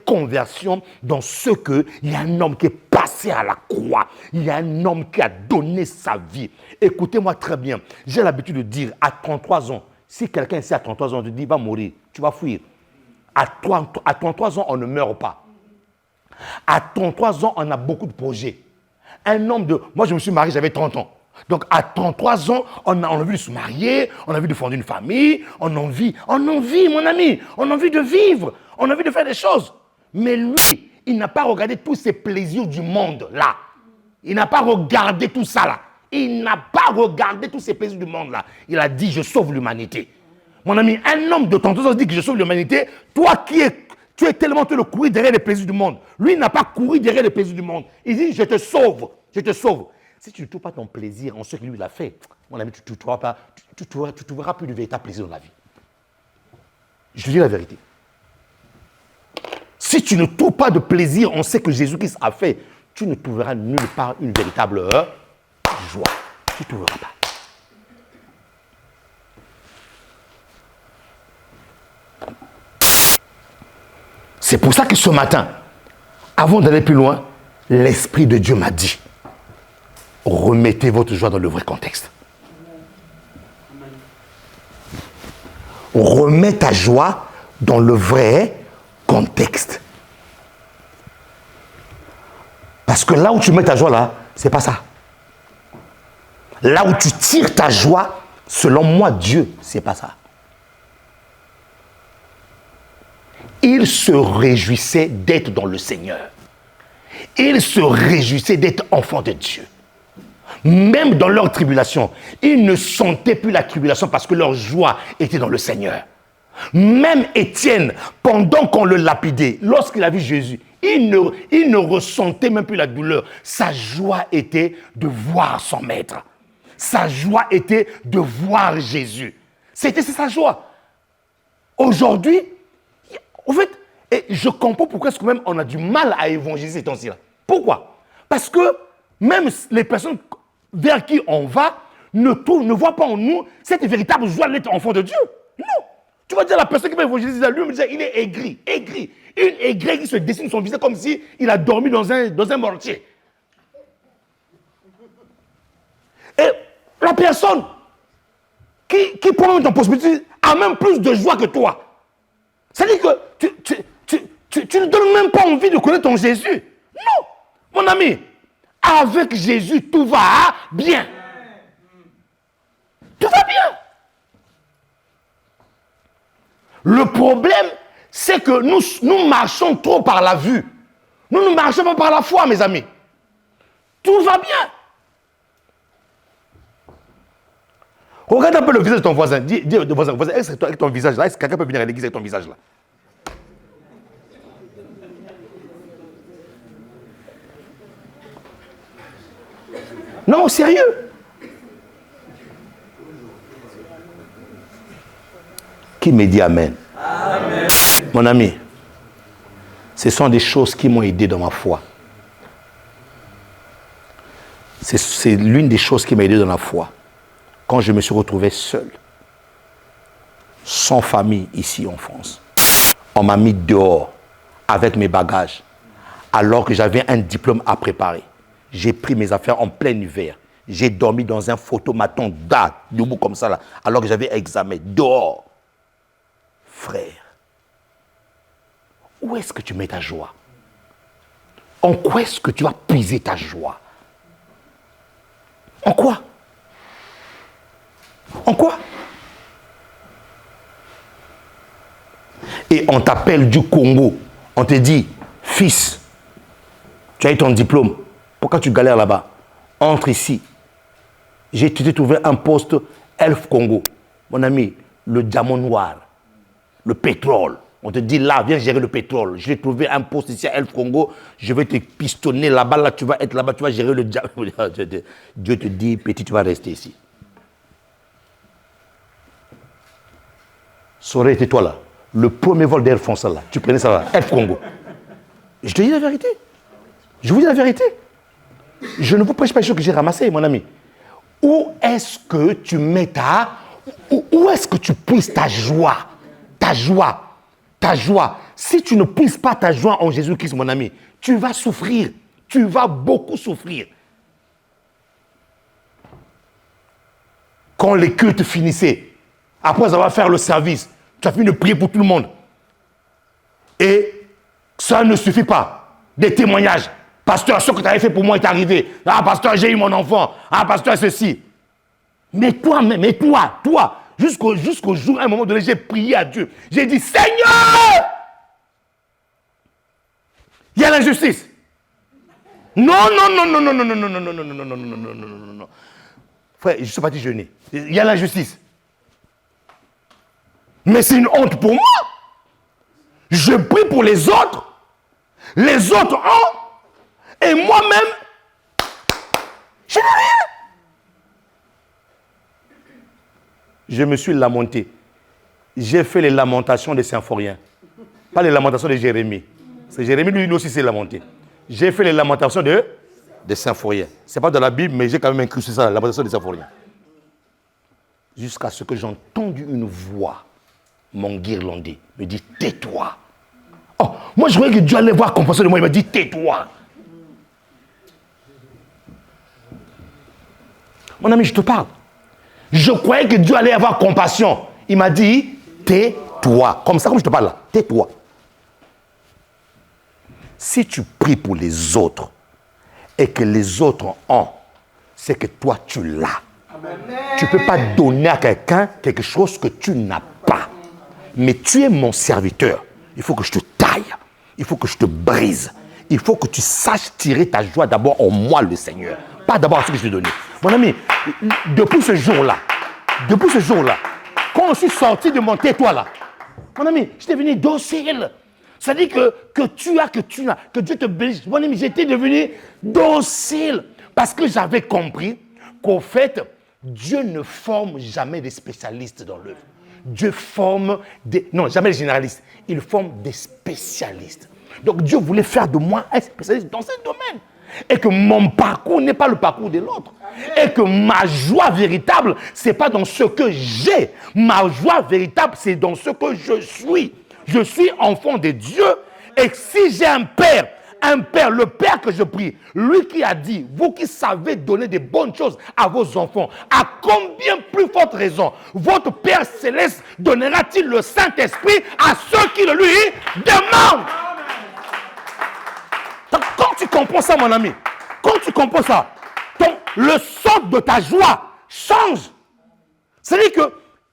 conversion dans ce que il y a un homme qui est passé à la croix. Il y a un homme qui a donné sa vie. Écoutez-moi très bien. J'ai l'habitude de dire à 33 ans, si quelqu'un ici à 33 ans te dit, va mourir, tu vas fuir. À 33 ans, on ne meurt pas. À 33 ans, on a beaucoup de projets. Un homme de... Moi, je me suis marié, j'avais 30 ans. Donc, à 33 ans, on a envie de se marier, on a envie de fonder une famille, on a envie, mon ami, on a envie de vivre, on a envie de faire des choses. Mais lui, il n'a pas regardé tous ces plaisirs du monde, là. Il n'a pas regardé tout ça, là. Il n'a pas regardé tous ces plaisirs du monde, là. Il a dit, je sauve l'humanité. Mon ami, un homme de 33 ans dit que je sauve l'humanité. Toi tu es tellement de courir derrière les plaisirs du monde. Lui, il n'a pas couru derrière les plaisirs du monde. Il dit, je te sauve, je te sauve. Si tu ne trouves pas ton plaisir en ce que lui il a fait, mon ami, tu ne trouveras plus de véritable plaisir dans la vie. Je te dis la vérité. Si tu ne trouves pas de plaisir en ce que Jésus-Christ a fait, tu ne trouveras nulle part une véritable joie. Tu ne trouveras pas. C'est pour ça que ce matin, avant d'aller plus loin, l'Esprit de Dieu m'a dit, remettez votre joie dans le vrai contexte. Remets ta joie dans le vrai contexte. Parce que là où tu mets ta joie là, c'est pas ça. Là où tu tires ta joie, selon moi, Dieu, c'est pas ça. Ils se réjouissaient d'être dans le Seigneur. Ils se réjouissaient d'être enfants de Dieu. Même dans leur tribulation, ils ne sentaient plus la tribulation parce que leur joie était dans le Seigneur. Même Étienne, pendant qu'on le lapidait, lorsqu'il a vu Jésus, il ne ressentait même plus la douleur. Sa joie était de voir son maître. Sa joie était de voir Jésus. C'est sa joie. Aujourd'hui, en fait, et je comprends pourquoi est-ce que même on a du mal à évangéliser ces temps-ci là. Pourquoi? Parce que même les personnes vers qui on va ne voient pas en nous cette véritable joie d'être enfant de Dieu. Non. Tu vas dire à la personne qui va évangéliser, lui, il est aigri, aigri. Une aigrie qui se dessine son visage comme s'il a dormi dans un mortier. Et la personne qui prend ton possibilité a même plus de joie que toi. C'est-à-dire que tu ne donnes même pas envie de connaître ton Jésus. Non, mon ami, avec Jésus, tout va bien. Tout va bien. Le problème, c'est que nous marchons trop par la vue. Nous ne marchons pas par la foi, mes amis. Tout va bien. Regarde un peu le visage de ton voisin. Dis au voisin, est-ce que avec ton visage là, est-ce que quelqu'un peut venir à l'église avec ton visage là? Non, sérieux. Qui me dit amen? Amen. Mon ami, ce sont des choses qui m'ont aidé dans ma foi. C'est l'une des choses qui m'a aidé dans la foi. Quand je me suis retrouvé seul, sans famille ici en France, on m'a mis dehors avec mes bagages, alors que j'avais un diplôme à préparer. J'ai pris mes affaires en plein hiver. J'ai dormi dans un photomaton debout comme ça, là, alors que j'avais examen dehors. Frère, où est-ce que tu mets ta joie? En quoi est-ce que tu vas puiser ta joie? En quoi? En quoi? Et on t'appelle du Congo. On te dit, fils, tu as eu ton diplôme. Pourquoi tu galères là-bas? Entre ici. J'ai trouvé un poste Elf Congo. Mon ami, le diamant noir, le pétrole. On te dit là, viens gérer le pétrole. Je vais trouver un poste ici à Elf Congo. Je vais te pistonner là-bas. Là, tu vas être là-bas. Tu vas gérer le diamant. Dieu te dit, petit, tu vas rester ici. Ça aurait été toi là. Le premier vol d'Air France là. Tu prenais ça là. Elf Congo. Je te dis la vérité. Je vous dis la vérité. Je ne vous prêche pas les choses que j'ai ramassées, mon ami. Où est-ce que tu mets ta... Où est-ce que tu puisses ta joie? Ta joie. Ta joie. Si tu ne puisses pas ta joie en Jésus-Christ, mon ami, tu vas souffrir. Tu vas beaucoup souffrir. Quand les cultes finissaient, après avoir fait le service, tu as fini de prier pour tout le monde. Et ça ne suffit pas. Des témoignages. Pasteur, ce que tu avais fait pour moi est arrivé. Ah, pasteur, j'ai eu mon enfant. Ah, pasteur, ceci. Mais toi-même, et toi, jusqu'au jour, à un moment donné, j'ai prié à Dieu. J'ai dit, Seigneur, il y a l'injustice. Non. Frère, je suis parti jeûner. Il y a l'injustice. Mais c'est une honte pour moi. Je prie pour les autres. Les autres ont. Et moi-même, je n'ai rien. Je me suis lamenté. J'ai fait les lamentations des Symphoriens. Pas les lamentations de Jérémie. C'est Jérémie, lui aussi, s'est lamenté. J'ai fait les lamentations des Symphoriens. Ce n'est pas dans la Bible, mais j'ai quand même incrusté ça, la lamentation des Symphoriens. Jusqu'à ce que j'ai entendu une voix, mon guirlandais, me dit, tais-toi. Oh, moi, je croyais que Dieu allait voir compassion de moi. Il m'a dit, tais-toi. Mon ami, je te parle. Je croyais que Dieu allait avoir compassion. Il m'a dit, tais-toi. Comme ça, comme je te parle là, tais-toi. Si tu pries pour les autres et que les autres ont, c'est que toi, tu l'as. Tu ne peux pas donner à quelqu'un quelque chose que tu n'as pas. Mais tu es mon serviteur. Il faut que je te taille. Il faut que je te brise. Il faut que tu saches tirer ta joie d'abord en moi, le Seigneur. Pas d'abord à ce que je t'ai donné. Mon ami, depuis ce jour-là, quand je suis sorti de mon tais-toi là, mon ami, j'étais devenu docile. Ça dit que tu as, que Dieu te bénisse. Mon ami, j'étais devenu docile. Parce que j'avais compris qu'au fait, Dieu ne forme jamais des spécialistes dans l'œuvre. Dieu forme jamais des généralistes. Il forme des spécialistes. Donc Dieu voulait faire de moi un spécialiste dans ce domaine. Et que mon parcours n'est pas le parcours de l'autre. Et que ma joie véritable, ce n'est pas dans ce que j'ai. Ma joie véritable, c'est dans ce que je suis. Je suis enfant de Dieu. Et si j'ai un père, le père que je prie, lui qui a dit, vous qui savez donner des bonnes choses à vos enfants, à combien plus forte raison votre Père Céleste donnera-t-il le Saint-Esprit à ceux qui le lui demandent? Donc, quand tu comprends ça, mon ami, quand tu comprends ça, le sort de ta joie change. C'est-à-dire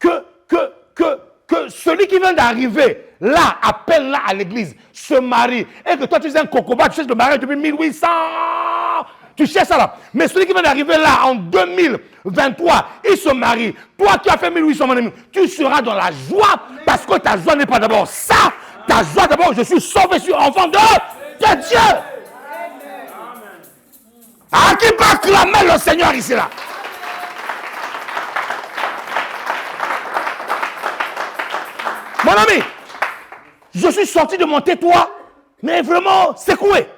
que celui qui vient d'arriver là, à peine là à l'église, se marie, et que toi tu es un cocoba, tu cherches le mariage depuis 1800, tu cherches ça là. Mais celui qui vient d'arriver là en 2023, il se marie. Toi qui as fait 1800, mon ami, tu seras dans la joie parce que ta joie n'est pas d'abord ça. Ta joie d'abord, je suis sauvé, je suis enfant de Dieu. Ah, qui peut acclamer le Seigneur ici là? Mon ami, je suis sorti de mon tais-toi, mais vraiment secoué.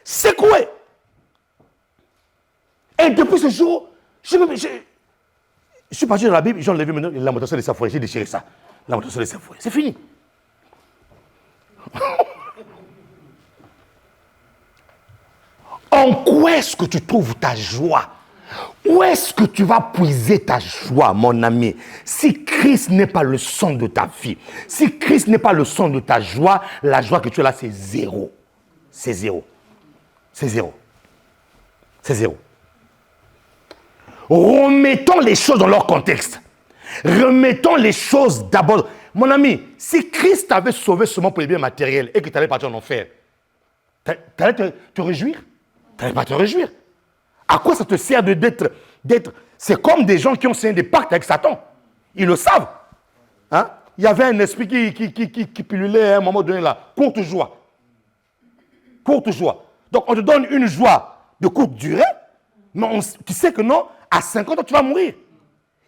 Secoué. Et depuis ce jour, je suis parti dans la Bible, j'ai enlevé maintenant la motation de sa foi, j'ai déchiré ça. La motation de sa foi, c'est fini. En quoi est-ce que tu trouves ta joie? Où est-ce que tu vas puiser ta joie, mon ami? Si Christ n'est pas le centre de ta vie, si Christ n'est pas le centre de ta joie, la joie que tu as là, c'est zéro. C'est zéro. C'est zéro. C'est zéro. Remettons les choses dans leur contexte. Remettons les choses d'abord. Mon ami, si Christ t'avait sauvé seulement pour les biens matériels et que tu allais partir en enfer, tu allais te réjouir? Tu n'allais pas te réjouir. À quoi ça te sert d'être... C'est comme des gens qui ont signé des pactes avec Satan. Ils le savent. Hein? Il y avait un esprit qui pullulait à un moment donné là. Courte joie. Courte joie. Donc on te donne une joie de courte durée, mais tu sais que non, à 50 ans tu vas mourir.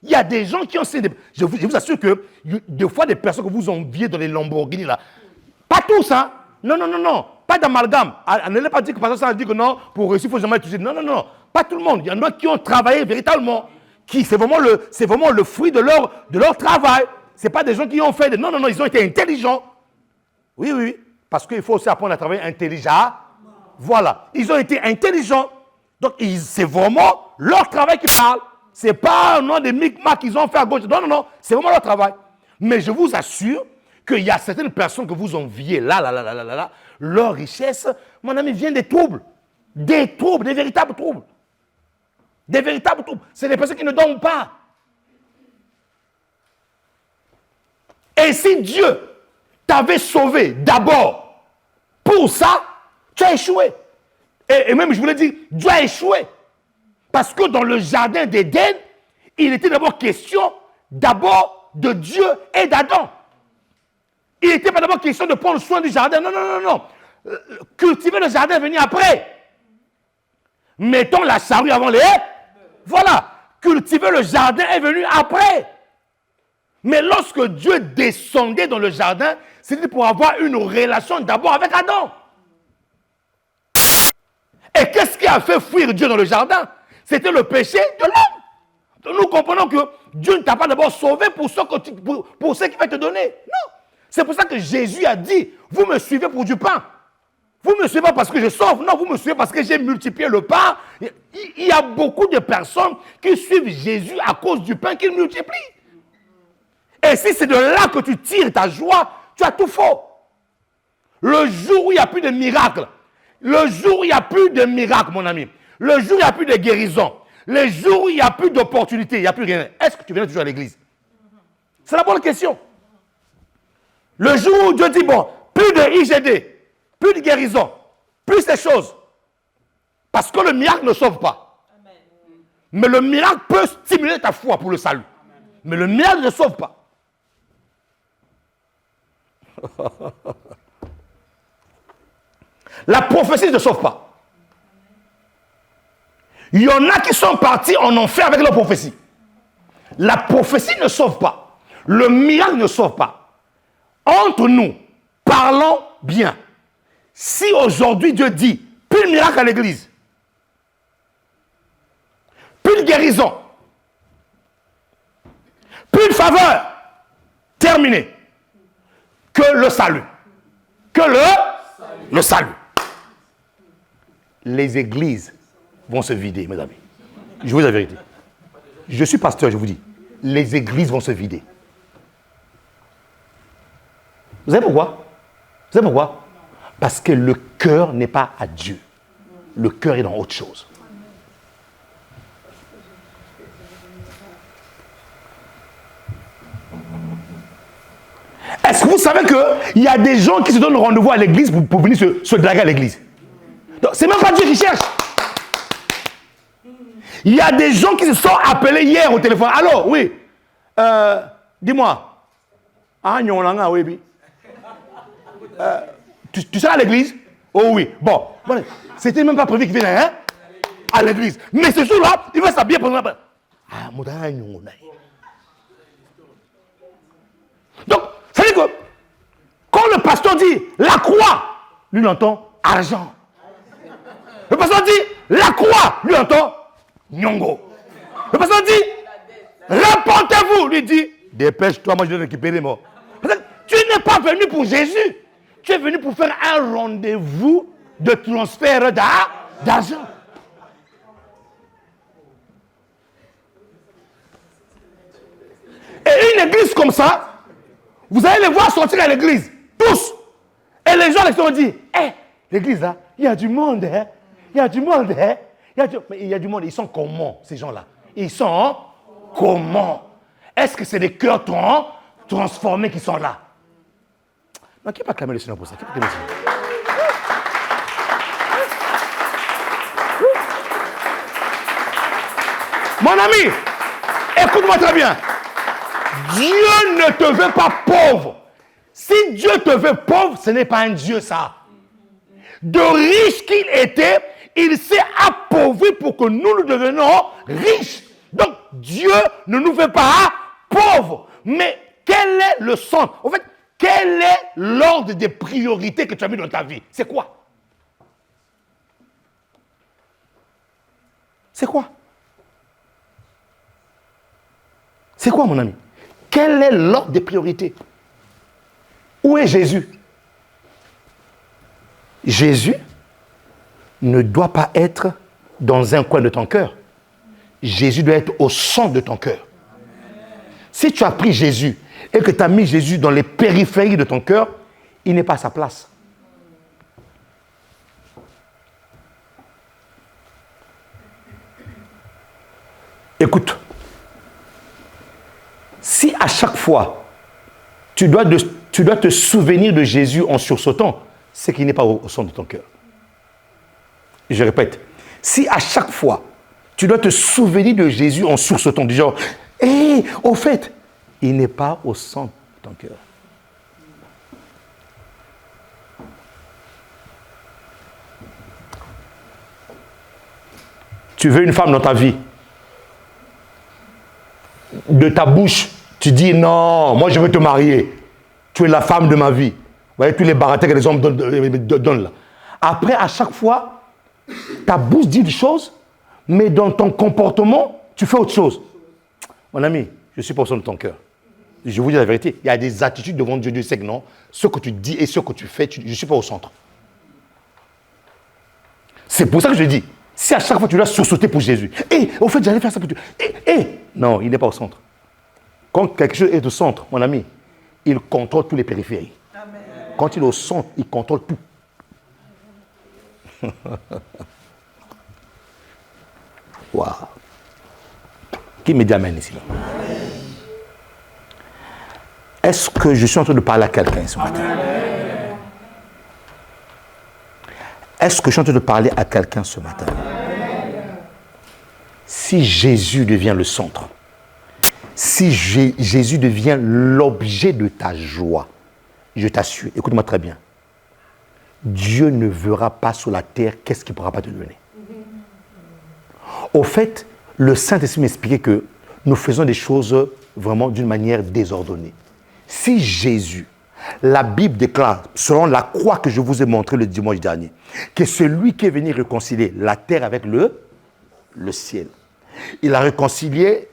Il y a des gens qui ont signé des... Je vous assure que des fois des personnes que vous enviez dans les Lamborghini là, pas tous, hein? Non, non, non, non. Pas d'amalgame. Elle ne l'a pas dit que parce que ça dit que non, pour réussir, il faut jamais étudier. Non, non, non. Pas tout le monde. Il y en a qui ont travaillé véritablement. C'est vraiment le fruit de leur travail. Ce n'est pas des gens qui ont fait des... Non, non, non. Ils ont été intelligents. Oui, oui, oui. Parce qu'il faut aussi apprendre à travailler intelligent. Voilà. Ils ont été intelligents. Donc, c'est vraiment leur travail qui parle. Ce n'est pas non, des micmacs qu'ils ont fait à gauche. Non, non, non. C'est vraiment leur travail. Mais je vous assure qu'il y a certaines personnes que vous enviez là, leur richesse, mon ami, vient des troubles. Des troubles, des véritables troubles. Des véritables troubles. C'est des personnes qui ne dorment pas. Et si Dieu t'avait sauvé d'abord pour ça, tu as échoué. Et même, je voulais dire, Dieu a échoué. Parce que dans le jardin d'Éden, il était d'abord question d'abord de Dieu et d'Adam. Il n'était pas d'abord question de prendre soin du jardin. Non, non, non, non. Cultiver le jardin est venu après. Mettons la charrue avant les haies. Voilà. Cultiver le jardin est venu après. Mais lorsque Dieu descendait dans le jardin, c'était pour avoir une relation d'abord avec Adam. Et qu'est-ce qui a fait fuir Dieu dans le jardin? C'était le péché de l'homme. Donc nous comprenons que Dieu ne t'a pas d'abord sauvé pour ce qu'il va te donner. Non. C'est pour ça que Jésus a dit, vous me suivez pour du pain. Vous ne me suivez pas parce que je sauve. Non, vous me suivez parce que j'ai multiplié le pain. Il y a beaucoup de personnes qui suivent Jésus à cause du pain qu'il multiplie. Et si c'est de là que tu tires ta joie, tu as tout faux. Le jour où il n'y a plus de miracles, le jour où il n'y a plus de miracles, mon ami, le jour où il n'y a plus de guérison, le jour où il n'y a plus d'opportunités, il n'y a plus rien, est-ce que tu viens toujours à l'église? C'est la bonne question. Le jour où Dieu dit, bon, plus de IGD, plus de guérison, plus ces choses. Parce que le miracle ne sauve pas. Amen. Mais le miracle peut stimuler ta foi pour le salut. Amen. Mais le miracle ne sauve pas. La prophétie ne sauve pas. Il y en a qui sont partis en enfer avec leur prophétie. La prophétie ne sauve pas. Le miracle ne sauve pas. Entre nous, parlons bien. Si aujourd'hui Dieu dit, plus de miracle à l'église, plus de guérison, plus de faveur, terminé. Que le salut. Que le salut. Les églises vont se vider, mes amis. Je vous dis la vérité. Je suis pasteur, je vous dis. Les églises vont se vider. Vous savez pourquoi? Vous savez pourquoi? Parce que le cœur n'est pas à Dieu. Le cœur est dans autre chose. Est-ce que vous savez qu'il y a des gens qui se donnent rendez-vous à l'église pour venir se draguer à l'église? C'est même pas Dieu qui cherche. Il y a des gens qui se sont appelés hier au téléphone. Allô, oui. Dis-moi. Tu seras à l'église? Oh oui. Bon. C'était même pas prévu qu'il vienne à l'église. Mais ce jour-là, il va s'habiller pour... Donc, ça veut dire que quand le pasteur dit la croix, lui il entend argent. Le pasteur dit la croix, lui entend nyongo. Le pasteur dit repentez-vous, lui dit dépêche-toi, moi je vais récupérer moi. Parce que tu n'es pas venu pour Jésus, tu es venu pour faire un rendez-vous de transfert d'argent. Et une église comme ça, vous allez les voir sortir à l'église, tous. Et les gens vont dire, l'église là, il y a du monde, hein. Il y a du monde, hein. Mais il y a du monde, ils sont comment, ces gens-là? Ils sont comment? Est-ce que c'est des cœurs transformés qui sont là? Non, qui n'a pas clamé le Seigneur pour ça? Qui peut clamé le Seigneur? Mon ami, écoute-moi très bien. Dieu ne te veut pas pauvre. Si Dieu te veut pauvre, ce n'est pas un Dieu ça. De riche qu'il était, il s'est appauvri pour que nous devenions riches. Donc Dieu ne nous veut pas pauvres. Mais quel est le centre? En fait, quel est l'ordre des priorités que tu as mis dans ta vie? C'est quoi? C'est quoi? C'est quoi, mon ami? Quel est l'ordre des priorités? Où est Jésus? Jésus ne doit pas être dans un coin de ton cœur. Jésus doit être au centre de ton cœur. Si tu as pris Jésus et que tu as mis Jésus dans les périphéries de ton cœur, il n'est pas à sa place. Écoute. Si à chaque fois, tu dois te souvenir de Jésus en sursautant, c'est qu'il n'est pas au centre de ton cœur. Je répète, si à chaque fois, tu dois te souvenir de Jésus en sursautant, du genre, au fait, il n'est pas au centre de ton cœur. Tu veux une femme dans ta vie. De ta bouche, tu dis non, moi je veux te marier. Tu es la femme de ma vie. Vous voyez tous les baratins que les hommes donnent là. Après, à chaque fois, ta bouche dit des choses, mais dans ton comportement, tu fais autre chose. Mon ami, je suis pas au centre de ton cœur. Je vous dis la vérité, il y a des attitudes devant Dieu. Dieu sait que non, ce que tu dis et ce que tu fais, je ne suis pas au centre. C'est pour ça que je dis, si à chaque fois tu dois sursauter pour Jésus, au fait j'allais faire ça pour Dieu, non, il n'est pas au centre. Quand quelque chose est au centre, mon ami, il contrôle tous les périphéries. Amen. Quand il est au centre, il contrôle tout. Waouh. Qui me dit amen ici? Amen. Est-ce que je suis en train de parler à quelqu'un ce matin? Amen. Est-ce que je suis en train de parler à quelqu'un ce matin? Amen. Si Jésus devient le centre, si Jésus devient l'objet de ta joie, je t'assure, écoute-moi très bien, Dieu ne verra pas sur la terre qu'est-ce qu'il ne pourra pas te donner. Au fait, le Saint-Esprit m'expliquait que nous faisons des choses vraiment d'une manière désordonnée. Si Jésus La Bible déclare, selon la croix que je vous ai montrée le dimanche dernier, que c'est lui qui est venu réconcilier la terre avec le ciel. Il a réconcilié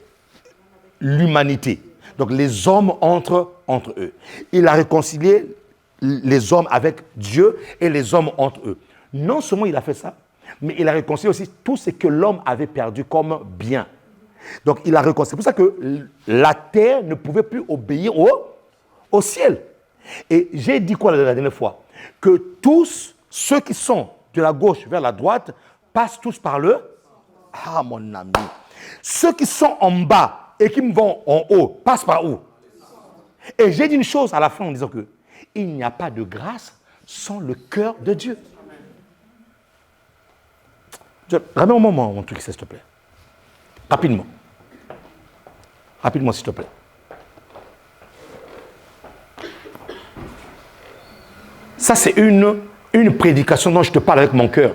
l'humanité, donc les hommes entre eux. Il a réconcilié les hommes avec Dieu et les hommes entre eux. Non seulement il a fait ça, mais il a réconcilié aussi tout ce que l'homme avait perdu comme bien. Donc il a réconcilié. C'est pour ça que la terre ne pouvait plus obéir au ciel. Et j'ai dit quoi la dernière fois? Que tous ceux qui sont de la gauche vers la droite passent tous par le... Ah mon ami. Ceux qui sont en bas et qui vont en haut passent par où? Et j'ai dit une chose à la fin en disant que il n'y a pas de grâce sans le cœur de Dieu. Ramène un moment, mon truc, s'il te plaît. Rapidement. Rapidement, s'il te plaît. Ça, c'est une prédication dont je te parle avec mon cœur.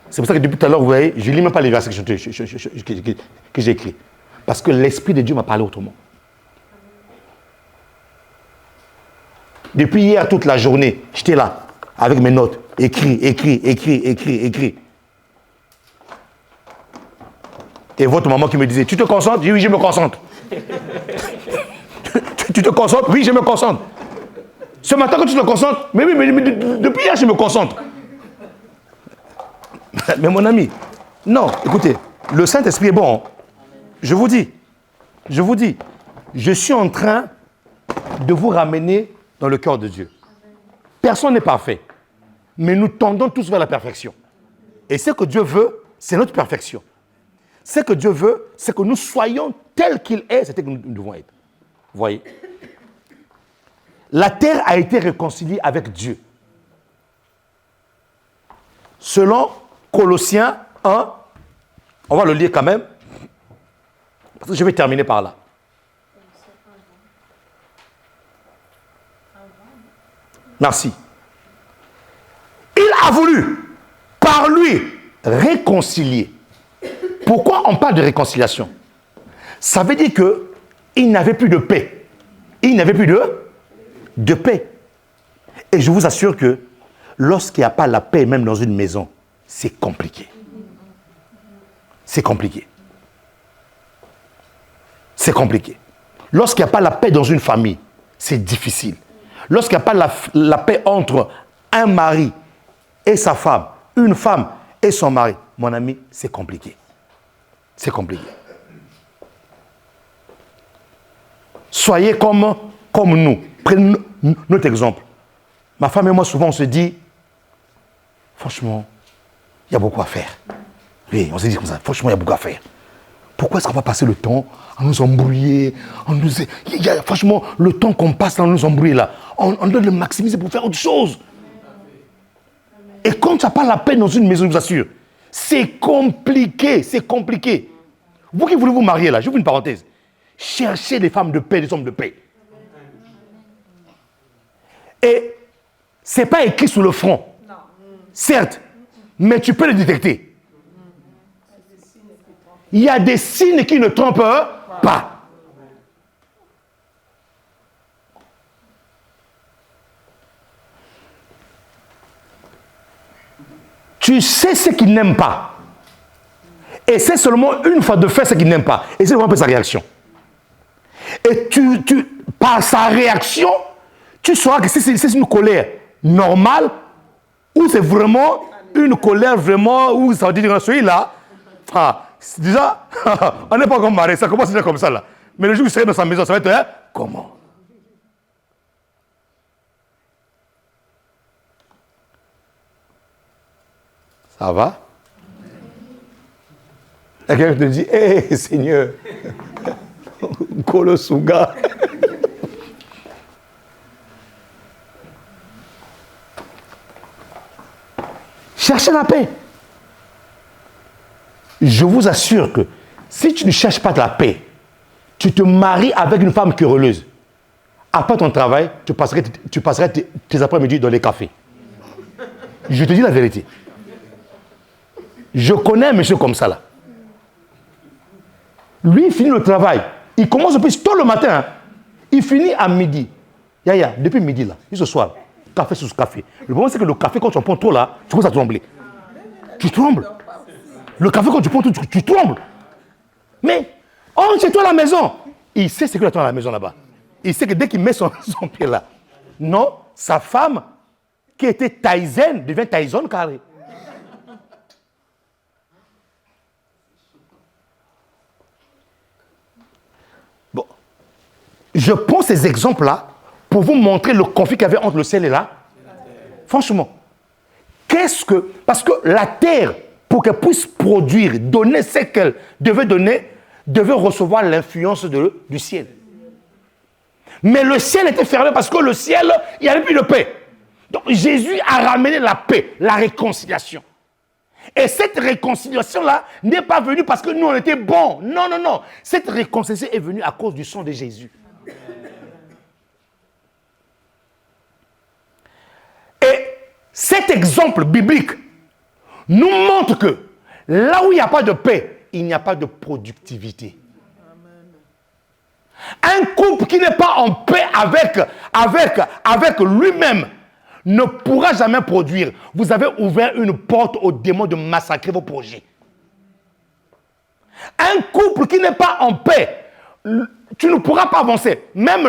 C'est pour ça que depuis tout à l'heure, vous voyez, je ne lis même pas les versets que j'ai écrits. Parce que l'Esprit de Dieu m'a parlé autrement. Depuis hier, toute la journée, j'étais là, avec mes notes. Écrit. Et votre maman qui me disait, tu te concentres? Oui, je me concentre. Tu te concentres? Oui, je me concentre. Ce matin, quand tu te concentres, mais depuis hier, je me concentre. Mais mon ami, non, écoutez, le Saint-Esprit est bon. Je vous dis, je suis en train de vous ramener dans le cœur de Dieu. Personne n'est parfait, mais nous tendons tous vers la perfection. Et ce que Dieu veut, c'est notre perfection. Ce que Dieu veut, c'est que nous soyons tels qu'il est, c'est tel que nous devons être. Vous voyez? La terre a été réconciliée avec Dieu. Selon Colossiens 1, on va le lire quand même, parce que je vais terminer par là. Merci. Il a voulu, par lui, réconcilier. Pourquoi on parle de réconciliation? Ça veut dire qu'il n'avait plus de paix. Il n'avait plus de paix. Et je vous assure que lorsqu'il n'y a pas la paix, même dans une maison, c'est compliqué. C'est compliqué. C'est compliqué. Lorsqu'il n'y a pas la paix dans une famille, c'est difficile. Lorsqu'il n'y a pas la paix entre un mari et sa femme, une femme et son mari, mon ami, c'est compliqué. C'est compliqué. Soyez comme nous. Prenez notre exemple. Ma femme et moi, souvent, on se dit, franchement, il y a beaucoup à faire. Oui, on se dit comme ça, franchement, il y a beaucoup à faire. Pourquoi est-ce qu'on va passer le temps à nous embrouiller franchement, le temps qu'on passe à nous embrouiller là, on doit le maximiser pour faire autre chose. Et quand tu n'as pas la paix dans une maison, je vous assure, c'est compliqué, c'est compliqué. Vous qui voulez vous marier là, j'ouvre une parenthèse. Cherchez des femmes de paix, des hommes de paix. Et ce n'est pas écrit sur le front. Certes, mais tu peux le détecter. Il y a des signes qui ne trompent pas. Tu sais ce qu'il n'aime pas. Et c'est seulement une fois de faire ce qu'il n'aime pas. Et c'est vraiment sa réaction. Et par sa réaction, tu sauras que c'est une colère normale ou c'est vraiment une colère vraiment où ça veut dire celui-là. Déjà, on n'est pas encore marié, ça commence déjà comme ça là. Mais le jour où il serait dans sa maison, ça va être comment? Ça va? Et quelqu'un te dit, hé Seigneur, Kolosuga. Cherchez la paix. Je vous assure que si tu ne cherches pas de la paix, tu te maries avec une femme querelleuse. Après ton travail, tu passerais tes après-midi dans les cafés. Je te dis la vérité. Je connais un monsieur comme ça là. Lui, il finit le travail. Il commence plus tôt le matin. Il finit à midi. Yaya, depuis midi là, ce soir, café sous café. Le problème c'est que le café, quand tu en prends trop là, tu commences à trembler. Tu trembles. Le café, quand tu prends tout, tu trembles. Mais, chez toi à la maison. Il sait ce qu'il attend à la maison là-bas. Il sait que dès qu'il met son pied là, non, sa femme, qui était thaïsienne, devient thaïsonne carré. Bon. Je prends ces exemples-là pour vous montrer le conflit qu'il y avait entre le ciel et la terre. Franchement, parce que la terre, pour qu'elle puisse produire, donner ce qu'elle devait donner, devait recevoir l'influence du ciel. Mais le ciel était fermé parce que le ciel, il n'y avait plus de paix. Donc Jésus a ramené la paix, la réconciliation. Et cette réconciliation-là n'est pas venue parce que nous, on était bons. Non, non, non. Cette réconciliation est venue à cause du sang de Jésus. Et cet exemple biblique nous montre que là où il n'y a pas de paix, il n'y a pas de productivité. Un couple qui n'est pas en paix avec lui-même ne pourra jamais produire. Vous avez ouvert une porte aux démons de massacrer vos projets. Un couple qui n'est pas en paix, tu ne pourras pas avancer. Même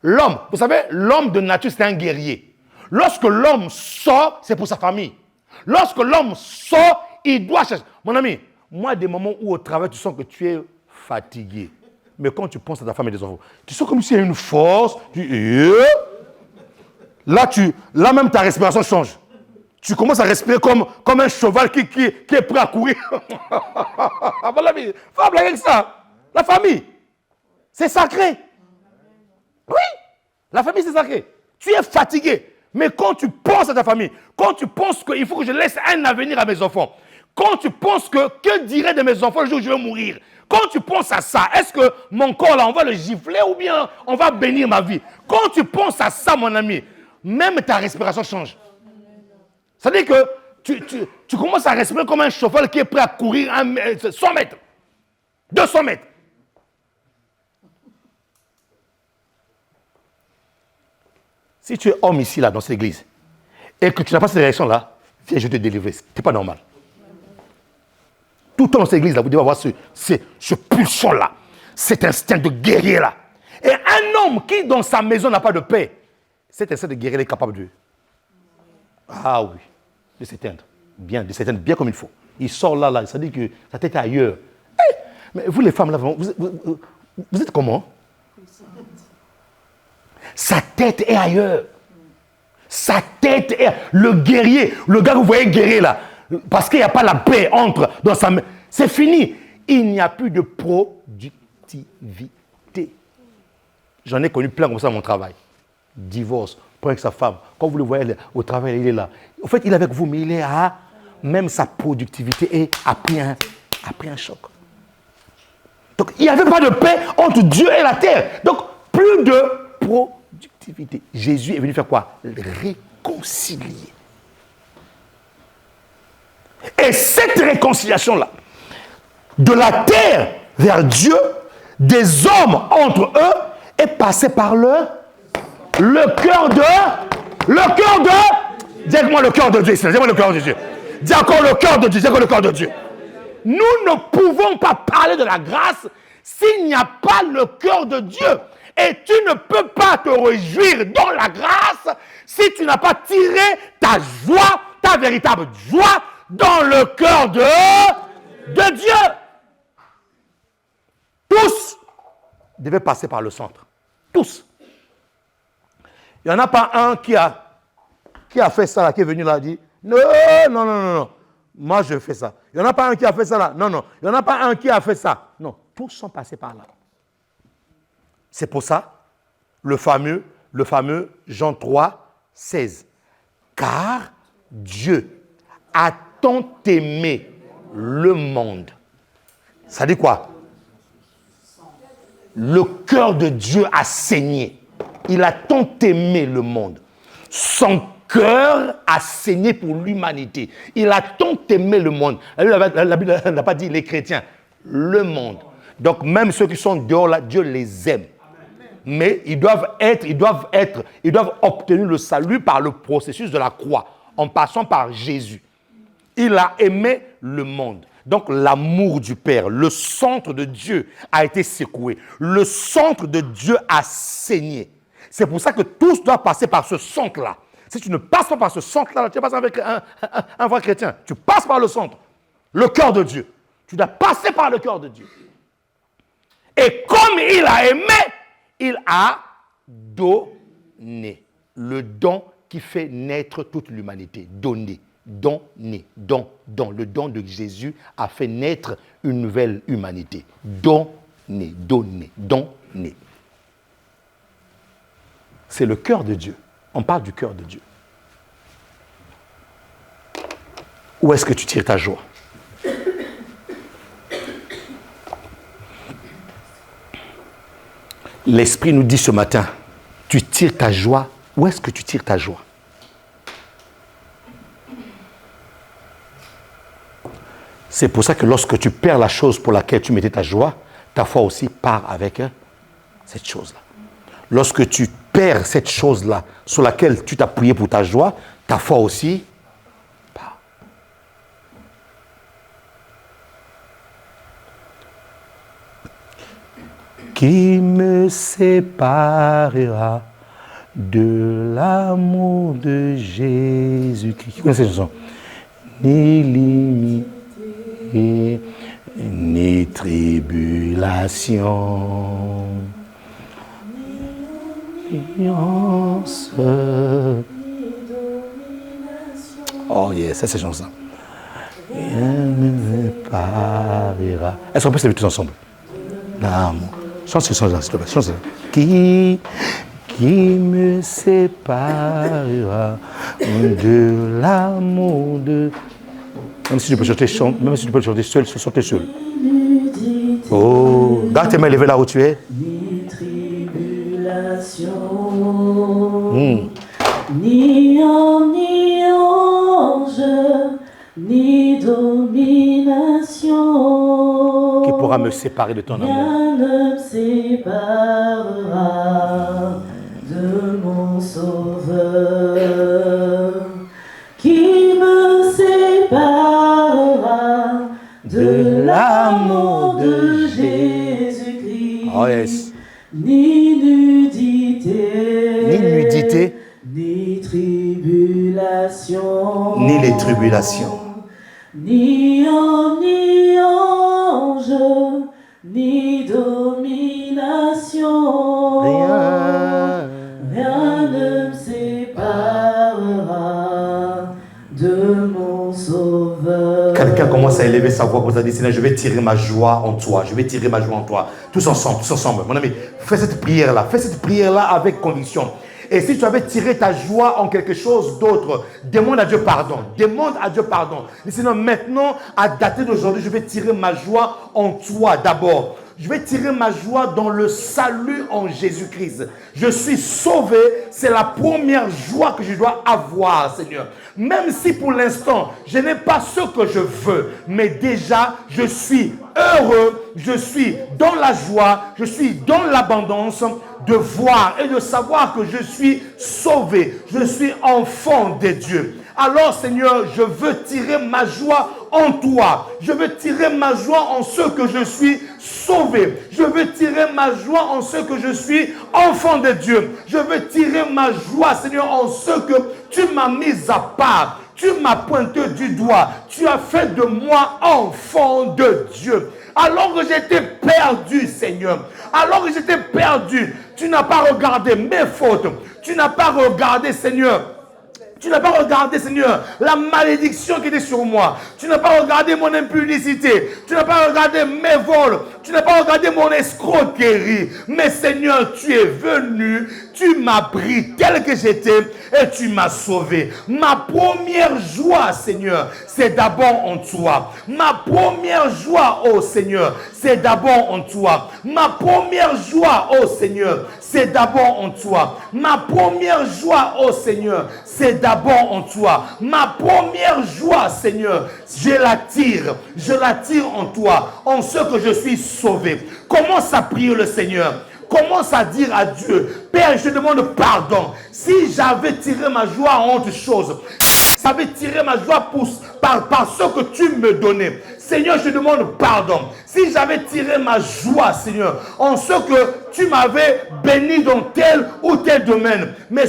l'homme, vous savez, l'homme de nature, c'est un guerrier. Lorsque l'homme sort, c'est pour sa famille. Lorsque l'homme sort, il doit chercher. Mon ami, moi, des moments où au travail, tu sens que tu es fatigué. Mais quand tu penses à ta femme et tes enfants, tu sens comme s'il y a une force. Là même, ta respiration change. Tu commences à respirer comme un cheval qui est prêt à courir. Voilà, il faut blaguer avec ça. La famille, c'est sacré. Oui, la famille, c'est sacré. Tu es fatigué. Mais quand tu penses à ta famille, quand tu penses qu'il faut que je laisse un avenir à mes enfants, quand tu penses que dirait de mes enfants le jour où je vais mourir, quand tu penses à ça, est-ce que mon corps là, on va le gifler ou bien on va bénir ma vie? Quand tu penses à ça, mon ami, même ta respiration change. C'est-à-dire que tu commences à respirer comme un cheval qui est prêt à courir 100 mètres, 200 mètres. Si tu es homme ici, là, dans cette église, et que tu n'as pas cette réaction-là, viens, je te délivrer. Ce n'est pas normal. Tout le temps dans cette église-là, vous devez avoir ce pulsion-là, cet instinct de guerrier-là. Et un homme qui, dans sa maison, n'a pas de paix, cet instinct de guerrier est capable de... Ah oui, de s'éteindre. De s'éteindre bien comme il faut. Il sort là, ça dit que sa tête est ailleurs. Hey, mais vous, les femmes, là, vous êtes comment? Sa tête est ailleurs. Sa tête est... Le guerrier, le gars que vous voyez guerrier là, parce qu'il n'y a pas la paix dans sa main. C'est fini. Il n'y a plus de productivité. J'en ai connu plein comme ça dans mon travail. Divorce, pour avec sa femme. Quand vous le voyez au travail, il est là. En fait, il est avec vous, mais il est à... Même sa productivité a pris un choc. Donc, il n'y avait pas de paix entre Dieu et la terre. Donc, plus de productivité. Jésus est venu faire quoi? Réconcilier. Et cette réconciliation-là, de la terre vers Dieu, des hommes entre eux, est passée par le cœur de... Dis-moi le cœur de Dieu. Dis-moi le cœur de Dieu. Dis encore le cœur de Dieu. Dis encore le cœur de Dieu. Nous ne pouvons pas parler de la grâce s'il n'y a pas le cœur de Dieu. Et tu ne peux pas te réjouir dans la grâce si tu n'as pas tiré ta joie, ta véritable joie, dans le cœur de Dieu. Tous devaient passer par le centre. Tous. Il n'y en a pas un qui a fait ça, là, qui est venu là, dit non. Moi, je fais ça. Il n'y en a pas un qui a fait ça là. Non. Il n'y en a pas un qui a fait ça. Non. Tous sont passés par là. C'est pour ça, le fameux Jean 3, 16. Car Dieu a tant aimé le monde. Ça dit quoi? Le cœur de Dieu a saigné. Il a tant aimé le monde. Son cœur a saigné pour l'humanité. Il a tant aimé le monde. La Bible n'a pas dit les chrétiens, le monde. Donc même ceux qui sont dehors là, Dieu les aime. Mais ils doivent obtenir le salut par le processus de la croix, en passant par Jésus. Il a aimé le monde. Donc l'amour du Père, le centre de Dieu a été secoué. Le centre de Dieu a saigné. C'est pour ça que tous doivent passer par ce centre-là. Si tu ne passes pas par ce centre-là, tu passes avec un vrai chrétien. Tu passes par le centre, le cœur de Dieu. Tu dois passer par le cœur de Dieu. Et comme il a aimé, il a donné. Le don qui fait naître toute l'humanité. Donner, donner, don. Le don de Jésus a fait naître une nouvelle humanité. Donner. C'est le cœur de Dieu. On parle du cœur de Dieu. Où est-ce que tu tires ta joie? L'Esprit nous dit ce matin, tu tires ta joie. Où est-ce que tu tires ta joie? C'est pour ça que lorsque tu perds la chose pour laquelle tu mettais ta joie, ta foi aussi part avec cette chose-là. Lorsque tu perds cette chose-là sur laquelle tu t'appuyais pour ta joie, ta foi aussi part. Qui me séparera de l'amour de Jésus-Christ? Qui connaît cette chanson? Ni limite, ni tribulation, ni alliance. Oh yes, ça c'est chanson. Rien ne me séparera. Est-ce qu'on peut se lever tous ensemble? L'amour. Chante ce son-là, s'il te plaît. Chante. Qui me séparera de l'amour de... Même si tu peux chanter, chante. Même si tu peux chanter seul, chanter seul. Oh, garde tes mains levées là où tu es. Ni tribulation, ni homme, ni ange, ni domination. Qui pourra me séparer de ton amour? Rien ne me séparera de mon Sauveur. Qui me séparera de l'amour de Jésus-Christ? Oh yes. Ni nudité, ni nudité, ni tribulation, ni les tribulations, ni homme, ni ange, ni domination. Rien ne me séparera de mon Sauveur. Quelqu'un commence à élever sa voix pour dire, Seigneur, je vais tirer ma joie en toi. Je vais tirer ma joie en toi. Tous ensemble. Mon ami, fais cette prière-là. Fais cette prière-là avec conviction. Et si tu avais tiré ta joie en quelque chose d'autre, demande à Dieu pardon. Demande à Dieu pardon. Dis, Seigneur, maintenant, à dater d'aujourd'hui, je vais tirer ma joie en toi d'abord. Je vais tirer ma joie dans le salut en Jésus-Christ. Je suis sauvé, c'est la première joie que je dois avoir, Seigneur. Même si pour l'instant, je n'ai pas ce que je veux, mais déjà, je suis heureux, je suis dans la joie, je suis dans l'abondance de voir et de savoir que je suis sauvé, je suis enfant de Dieu. Alors Seigneur, je veux tirer ma joie en toi. Je veux tirer ma joie en ce que je suis sauvé. Je veux tirer ma joie en ce que je suis enfant de Dieu. Je veux tirer ma joie, Seigneur, en ce que tu m'as mis à part. Tu m'as pointé du doigt. Tu as fait de moi enfant de Dieu. Alors que j'étais perdu, Seigneur. Alors que j'étais perdu, tu n'as pas regardé mes fautes. Tu n'as pas regardé, Seigneur. Tu n'as pas regardé, Seigneur, la malédiction qui était sur moi. Tu n'as pas regardé mon impudicité. Tu n'as pas regardé mes vols. Tu n'as pas regardé mon escroquerie. Mais Seigneur, tu es venu. Tu m'as pris tel que j'étais et tu m'as sauvé. Ma première joie, Seigneur, c'est d'abord en toi. Ma première joie, oh Seigneur, c'est d'abord en toi. Ma première joie, oh Seigneur, c'est d'abord en toi. Ma première joie, oh Seigneur, c'est d'abord en toi. Ma première joie, Seigneur, je la tire en toi, en ce que je suis sauvé. Commence à prier le Seigneur. Commence à dire à Dieu, Père, je te demande pardon. Si j'avais tiré ma joie en autre chose, j'avais tiré ma joie par ce que tu me donnais. Seigneur, je te demande pardon. Si j'avais tiré ma joie, Seigneur, en ce que tu m'avais béni dans tel ou tel domaine, mais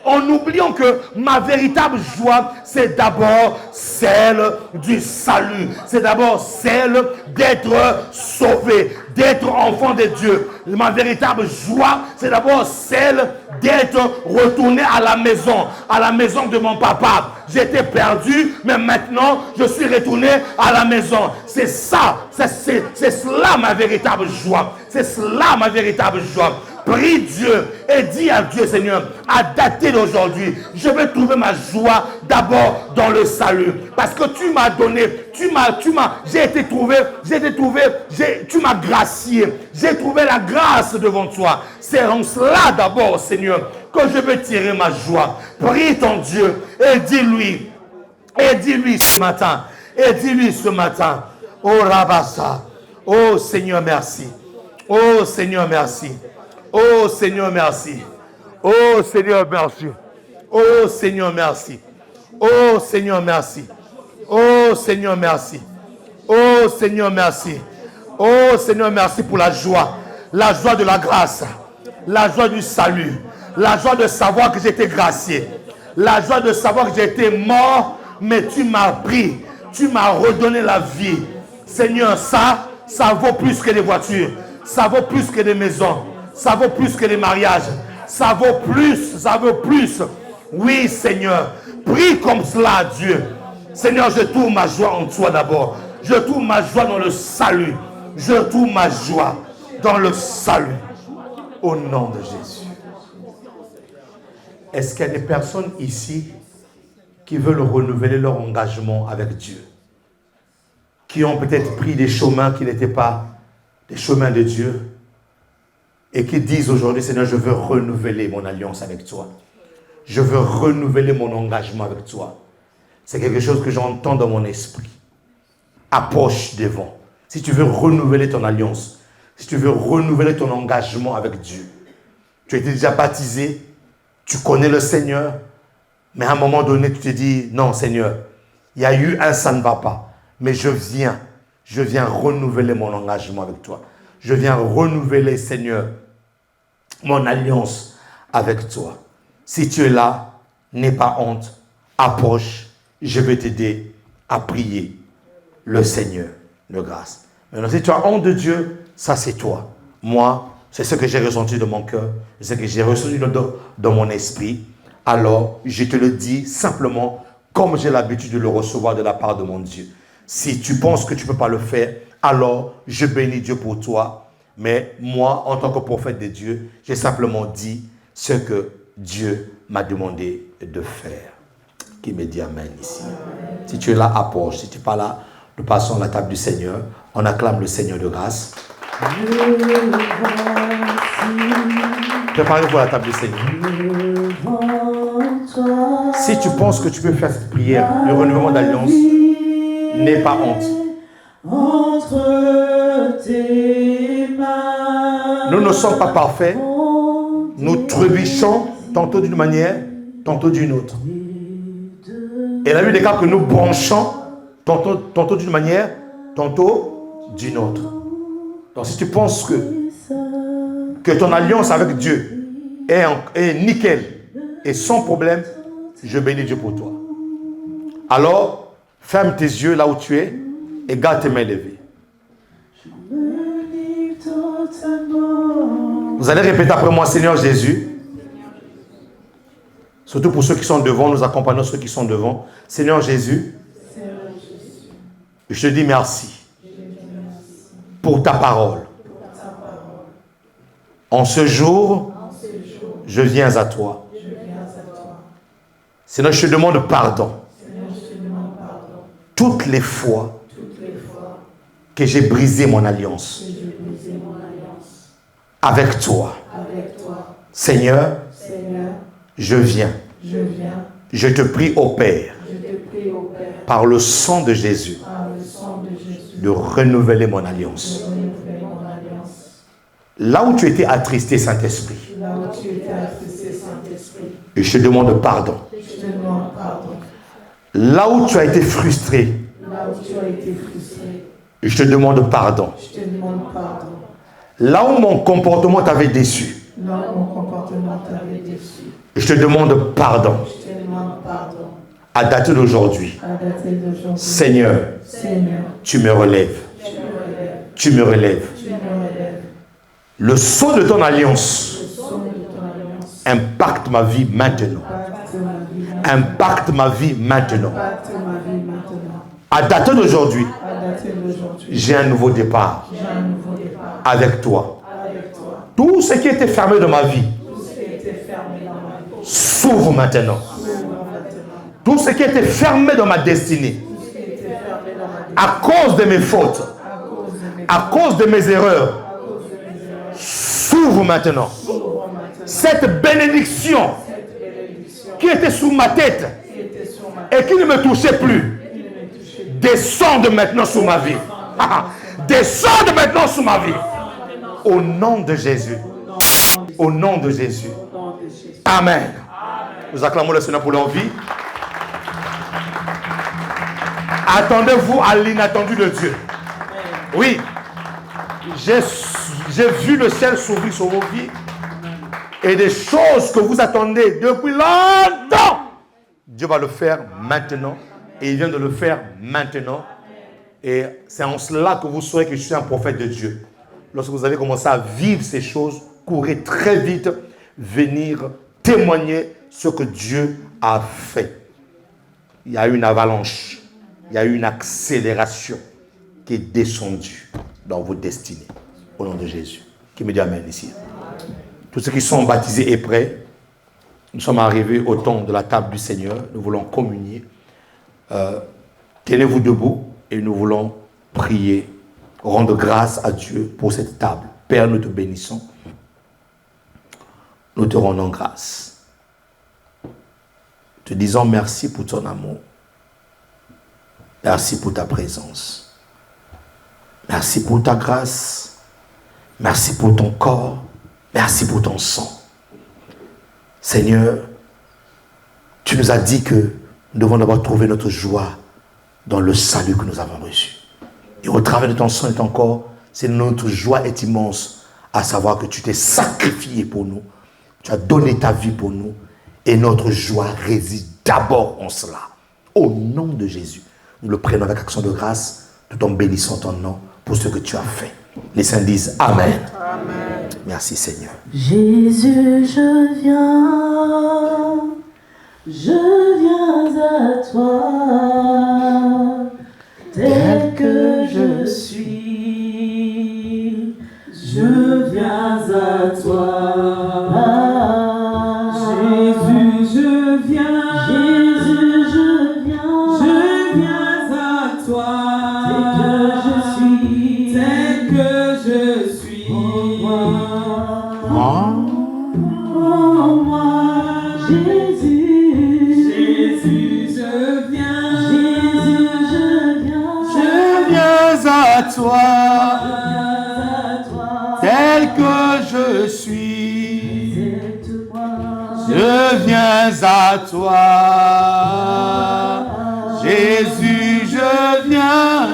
en oubliant que ma véritable joie, c'est d'abord celle du salut. C'est d'abord celle d'être sauvé, d'être enfant de Dieu. Ma véritable joie, c'est d'abord celle d'être retourné à la maison de mon papa. J'étais perdu, mais maintenant, je suis retourné à la maison. C'est ça, c'est cela ma véritable joie. C'est cela ma véritable joie. Prie Dieu et dis à Dieu, Seigneur, à dater d'aujourd'hui, je vais trouver ma joie d'abord dans le salut. Parce que tu m'as donné, j'ai été trouvé, tu m'as gracié. J'ai trouvé la grâce devant toi. C'est en cela d'abord, Seigneur, que je vais tirer ma joie. Prie ton Dieu et dis-lui ce matin, oh Rabassa, oh Seigneur, merci. Oh Seigneur, merci. Oh Seigneur, merci. Oh Seigneur, merci. Oh Seigneur, merci. Oh Seigneur, merci. Oh Seigneur, merci. Oh Seigneur, merci. Oh Seigneur, merci pour la joie de la grâce, la joie du salut, la joie de savoir que j'ai été gracié, la joie de savoir que j'ai été mort, mais tu m'as pris, tu m'as redonné la vie. Seigneur, ça vaut plus que des voitures, ça vaut plus que des maisons. Ça vaut plus que les mariages. Ça vaut plus. Oui, Seigneur. Prie comme cela, Dieu. Seigneur, je trouve ma joie en toi d'abord. Je trouve ma joie dans le salut. Je trouve ma joie dans le salut. Au nom de Jésus. Est-ce qu'il y a des personnes ici qui veulent renouveler leur engagement avec Dieu? Qui ont peut-être pris des chemins qui n'étaient pas des chemins de Dieu? Et qui disent aujourd'hui, Seigneur, je veux renouveler mon alliance avec toi. Je veux renouveler mon engagement avec toi. C'est quelque chose que j'entends dans mon esprit. Approche devant. Si tu veux renouveler ton alliance, si tu veux renouveler ton engagement avec Dieu, tu as été déjà baptisé, tu connais le Seigneur, mais à un moment donné, tu te dis, non Seigneur, il y a eu ça ne va pas, mais je viens renouveler mon engagement avec toi. Je viens renouveler, Seigneur, mon alliance avec toi. Si tu es là, n'aie pas honte, approche, je vais t'aider à prier le Seigneur de grâce. Maintenant, si tu as honte de Dieu, ça c'est toi. Moi, c'est ce que j'ai ressenti de mon cœur, c'est ce que j'ai ressenti dans mon esprit. Alors, je te le dis simplement comme j'ai l'habitude de le recevoir de la part de mon Dieu. Si tu penses que tu ne peux pas le faire, alors je bénis Dieu pour toi. Mais moi, en tant que prophète de Dieu, j'ai simplement dit ce que Dieu m'a demandé de faire. Qui me dit Amen ici. Amen. Si tu es là, approche. Si tu n'es pas là, nous passons à la table du Seigneur. On acclame le Seigneur de grâce. Préparez-vous à la table du Seigneur. Si tu penses que tu peux faire cette prière, le renouvellement d'alliance, n'aie pas honte. Entre tes mains, nous ne sommes pas parfaits. Nous trébuchons tantôt d'une manière, tantôt d'une autre. Et la Bible déclare que nous branchons tantôt d'une manière, tantôt d'une autre. Donc si tu penses que ton alliance avec Dieu est nickel et sans problème, je bénis Dieu pour toi. Alors, ferme tes yeux là où tu es et garde tes mains levées. Vous allez répéter après moi, Seigneur Jésus. Surtout pour ceux qui sont devant, nous accompagnons ceux qui sont devant. Seigneur Jésus, je te dis merci pour ta parole. En ce jour, je viens à toi. Seigneur, je te demande pardon. Toutes les fois que j'ai brisé mon alliance avec toi. Seigneur, je viens. Je te prie au Père, par le sang de Jésus, de renouveler mon alliance. Là où tu étais attristé, Saint-Esprit. Là où tu étais attristé, Saint-Esprit. Et je te demande pardon. Je te demande pardon. Là où tu as été frustré. Là où tu as été frustré. Et je te demande pardon. Je te demande pardon. Là où mon comportement t'avait déçu. Là où mon comportement t'avait déçu. Et je te demande pardon. Je te demande pardon. À dater d'aujourd'hui. À dater d'aujourd'hui. Seigneur, Seigneur, tu me relèves. tu me relèves. Tu me relèves. Tu me relèves. Le sceau de ton alliance Le son de ton alliance. impacte ma vie maintenant. Impacte ma vie maintenant. Impacte ma vie maintenant. Impacte ma vie maintenant. À dater d'aujourd'hui, À dater d'aujourd'hui. j'ai un nouveau départ J'ai un nouveau départ. avec toi. Avec toi. Tout ce qui était fermé dans ma vie Tout ce qui était fermé dans ma vie. s'ouvre maintenant. S'ouvre maintenant. Tout ce qui était fermé dans ma destinée, Tout ce qui était fermé dans ma vie. à cause de mes fautes, À cause de mes à cause de mes erreurs, s'ouvre maintenant. pauvres maintenant. Cette bénédiction Cette bénédiction qui était sous ma tête qui était sur ma et qui ne me touchait plus, qui ne me touchait descende maintenant sur ma vie. Descende maintenant sur ma vie. Au nom de Jésus. Au nom de Jésus. au nom de Jésus. Amen. Nous acclamons le Seigneur pour leur vie. Attendez-vous à l'inattendu de Dieu. Oui. J'ai vu le ciel s'ouvrir sur vos vies. Et des choses que vous attendez depuis longtemps, Dieu va le faire maintenant. Et il vient de le faire maintenant. Et c'est en cela que vous saurez que je suis un prophète de Dieu. Lorsque vous avez commencé à vivre ces choses, courez très vite, venir témoigner ce que Dieu a fait. Il y a eu une avalanche, il y a eu une accélération qui est descendue dans vos destinées. Au nom de Jésus. Qui me dit Amen ici. Tous ceux qui sont baptisés et prêts, nous sommes arrivés au temps de la table du Seigneur. Nous voulons communier. Tenez-vous debout et nous voulons prier, rendre grâce à Dieu pour cette table. Père, nous te bénissons. Nous te rendons grâce. Te disons merci pour ton amour. Merci pour ta présence. Merci pour ta grâce. Merci pour ton corps. Merci pour ton sang. Seigneur, tu nous as dit que nous devons d'abord trouver notre joie dans le salut que nous avons reçu. Et au travers de ton sang et ton corps, c'est notre joie est immense à savoir que tu t'es sacrifié pour nous. Tu as donné ta vie pour nous. Et notre joie réside d'abord en cela. Au nom de Jésus, nous le prenons avec action de grâce, tout en bénissant ton nom pour ce que tu as fait. Les saints disent Amen. Amen. Merci Seigneur. Jésus, je viens à toi, tel que je suis, je viens à toi. Jésus, je viens à toi, tel que je suis. En moi, Jésus, je viens À toi, tel que je suis, je viens à toi, Jésus, je viens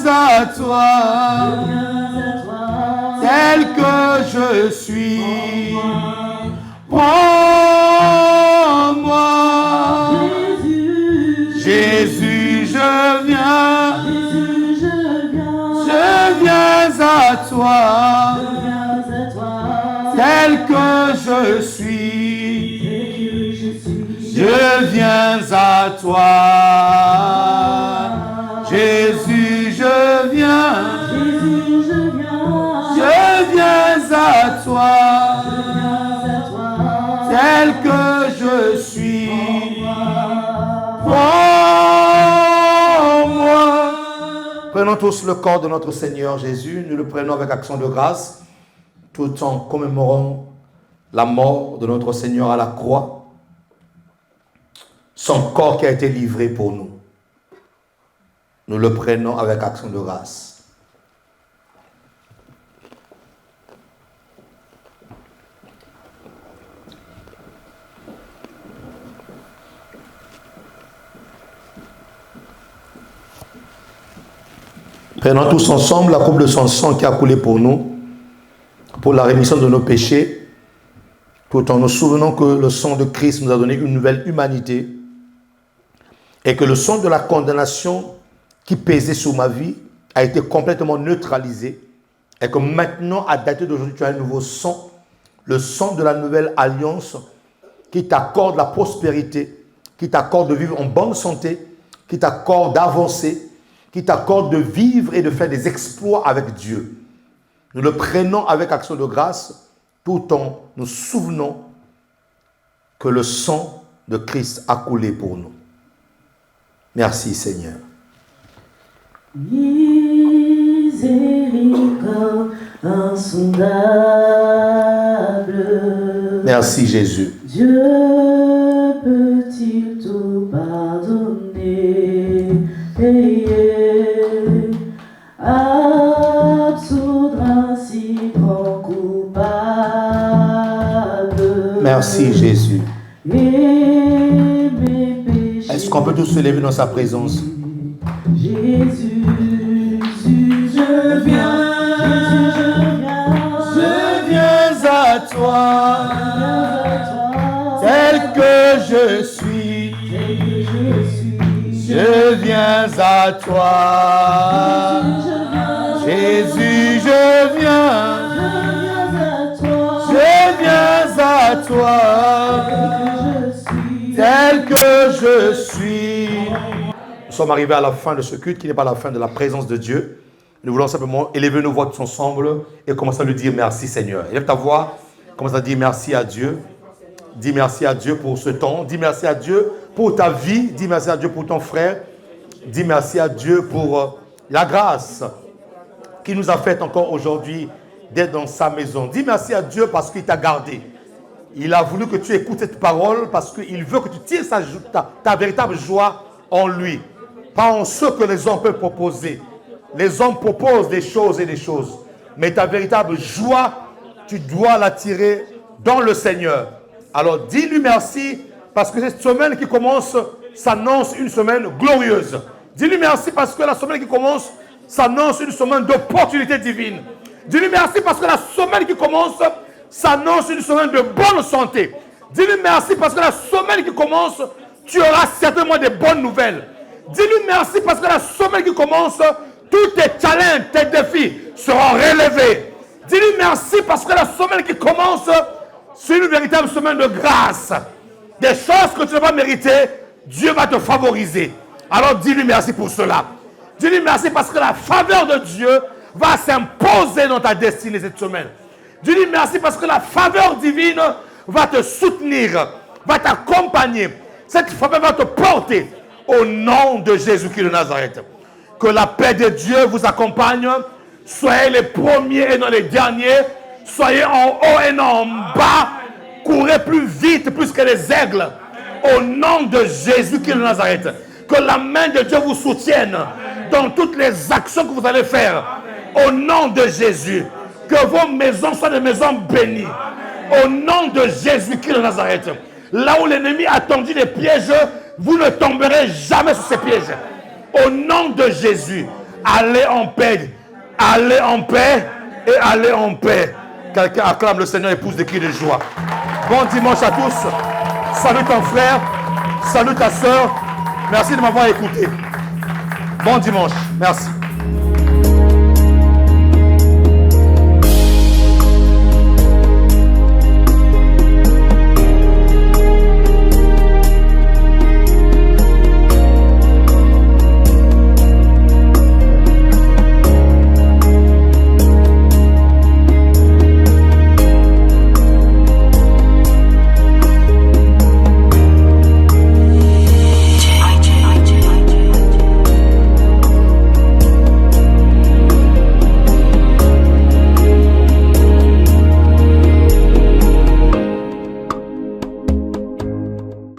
à toi, tel que je suis, prends-moi, Jésus, je viens à toi, tel que je suis, je viens à toi, Jésus, je viens à toi, tel que je suis, prends-moi. Prenons tous le corps de notre Seigneur Jésus, nous le prenons avec action de grâce, tout en commémorant la mort de notre Seigneur à la croix, son corps qui a été livré pour nous. Nous le prenons avec action de grâce. Prenons tous ensemble la coupe de son sang qui a coulé pour nous, pour la rémission de nos péchés, tout en nous souvenant que le sang de Christ nous a donné une nouvelle humanité et que le sang de la condamnation qui pesait sur ma vie a été complètement neutralisé et que maintenant, à dater d'aujourd'hui, tu as un nouveau sang, le sang de la nouvelle alliance qui t'accorde la prospérité, qui t'accorde de vivre en bonne santé, qui t'accorde d'avancer, qui t'accorde de vivre et de faire des exploits avec Dieu. Nous le prenons avec action de grâce, tout en nous souvenant que le sang de Christ a coulé pour nous. Merci Seigneur. Miséricorde insondable. Merci Jésus. Dieu peut-il tout pardonner? Absoudre ainsi grand coupable. Merci Jésus. Et mes péchés. Est-ce qu'on peut tous se lever dans sa présence? Jésus, je viens. Je viens à toi, tel que je suis. Je viens à toi, Jésus, je viens. Je viens à toi, tel que je suis. Nous sommes arrivés à la fin de ce culte qui n'est pas la fin de la présence de Dieu. Nous voulons simplement élever nos voix tous ensemble et commencer à lui dire merci Seigneur. Élève ta voix, commence à dire merci à Dieu. Dis merci à Dieu pour ce temps. Dis merci à Dieu pour ta vie. Dis merci à Dieu pour ton frère. Dis merci à Dieu pour la grâce qu'il nous a faite encore aujourd'hui d'être dans sa maison. Dis merci à Dieu parce qu'il t'a gardé. Il a voulu que tu écoutes cette parole parce qu'il veut que tu tires ta véritable joie en lui. Pas en ce que les hommes peuvent proposer. Les hommes proposent des choses et des choses. Mais ta véritable joie, tu dois la tirer dans le Seigneur. Alors dis-lui merci parce que cette semaine qui commence s'annonce une semaine glorieuse. Dis-lui merci parce que la semaine qui commence s'annonce une semaine d'opportunités divines. Dis-lui merci parce que la semaine qui commence s'annonce une semaine de bonne santé. Dis-lui merci parce que la semaine qui commence, tu auras certainement des bonnes nouvelles. Dis-lui merci parce que la semaine qui commence, tous tes challenges, tes défis seront relevés. Dis-lui merci parce que la semaine qui commence, c'est une véritable semaine de grâce. Des choses que tu n'as pas méritées, Dieu va te favoriser. Alors dis-lui merci pour cela. Dis-lui merci parce que la faveur de Dieu va s'imposer dans ta destinée cette semaine. Dis-lui merci parce que la faveur divine va te soutenir, va t'accompagner. Cette faveur va te porter au nom de Jésus-Christ de Nazareth. Que la paix de Dieu vous accompagne. Soyez les premiers et non les derniers. Soyez en haut et non en bas. Courez plus vite, plus que les aigles. Au nom de Jésus-Christ de Nazareth. Que la main de Dieu vous soutienne dans toutes les actions que vous allez faire. Au nom de Jésus. Que vos maisons soient des maisons bénies. Au nom de Jésus-Christ de Nazareth. Là où l'ennemi a tendu des pièges, vous ne tomberez jamais sur ces pièges. Au nom de Jésus, allez en paix. Allez en paix et allez en paix. Quelqu'un acclame le Seigneur et pousse des cris de joie. Bon dimanche à tous. Salut ton frère. Salut ta soeur. Merci de m'avoir écouté. Bon dimanche. Merci.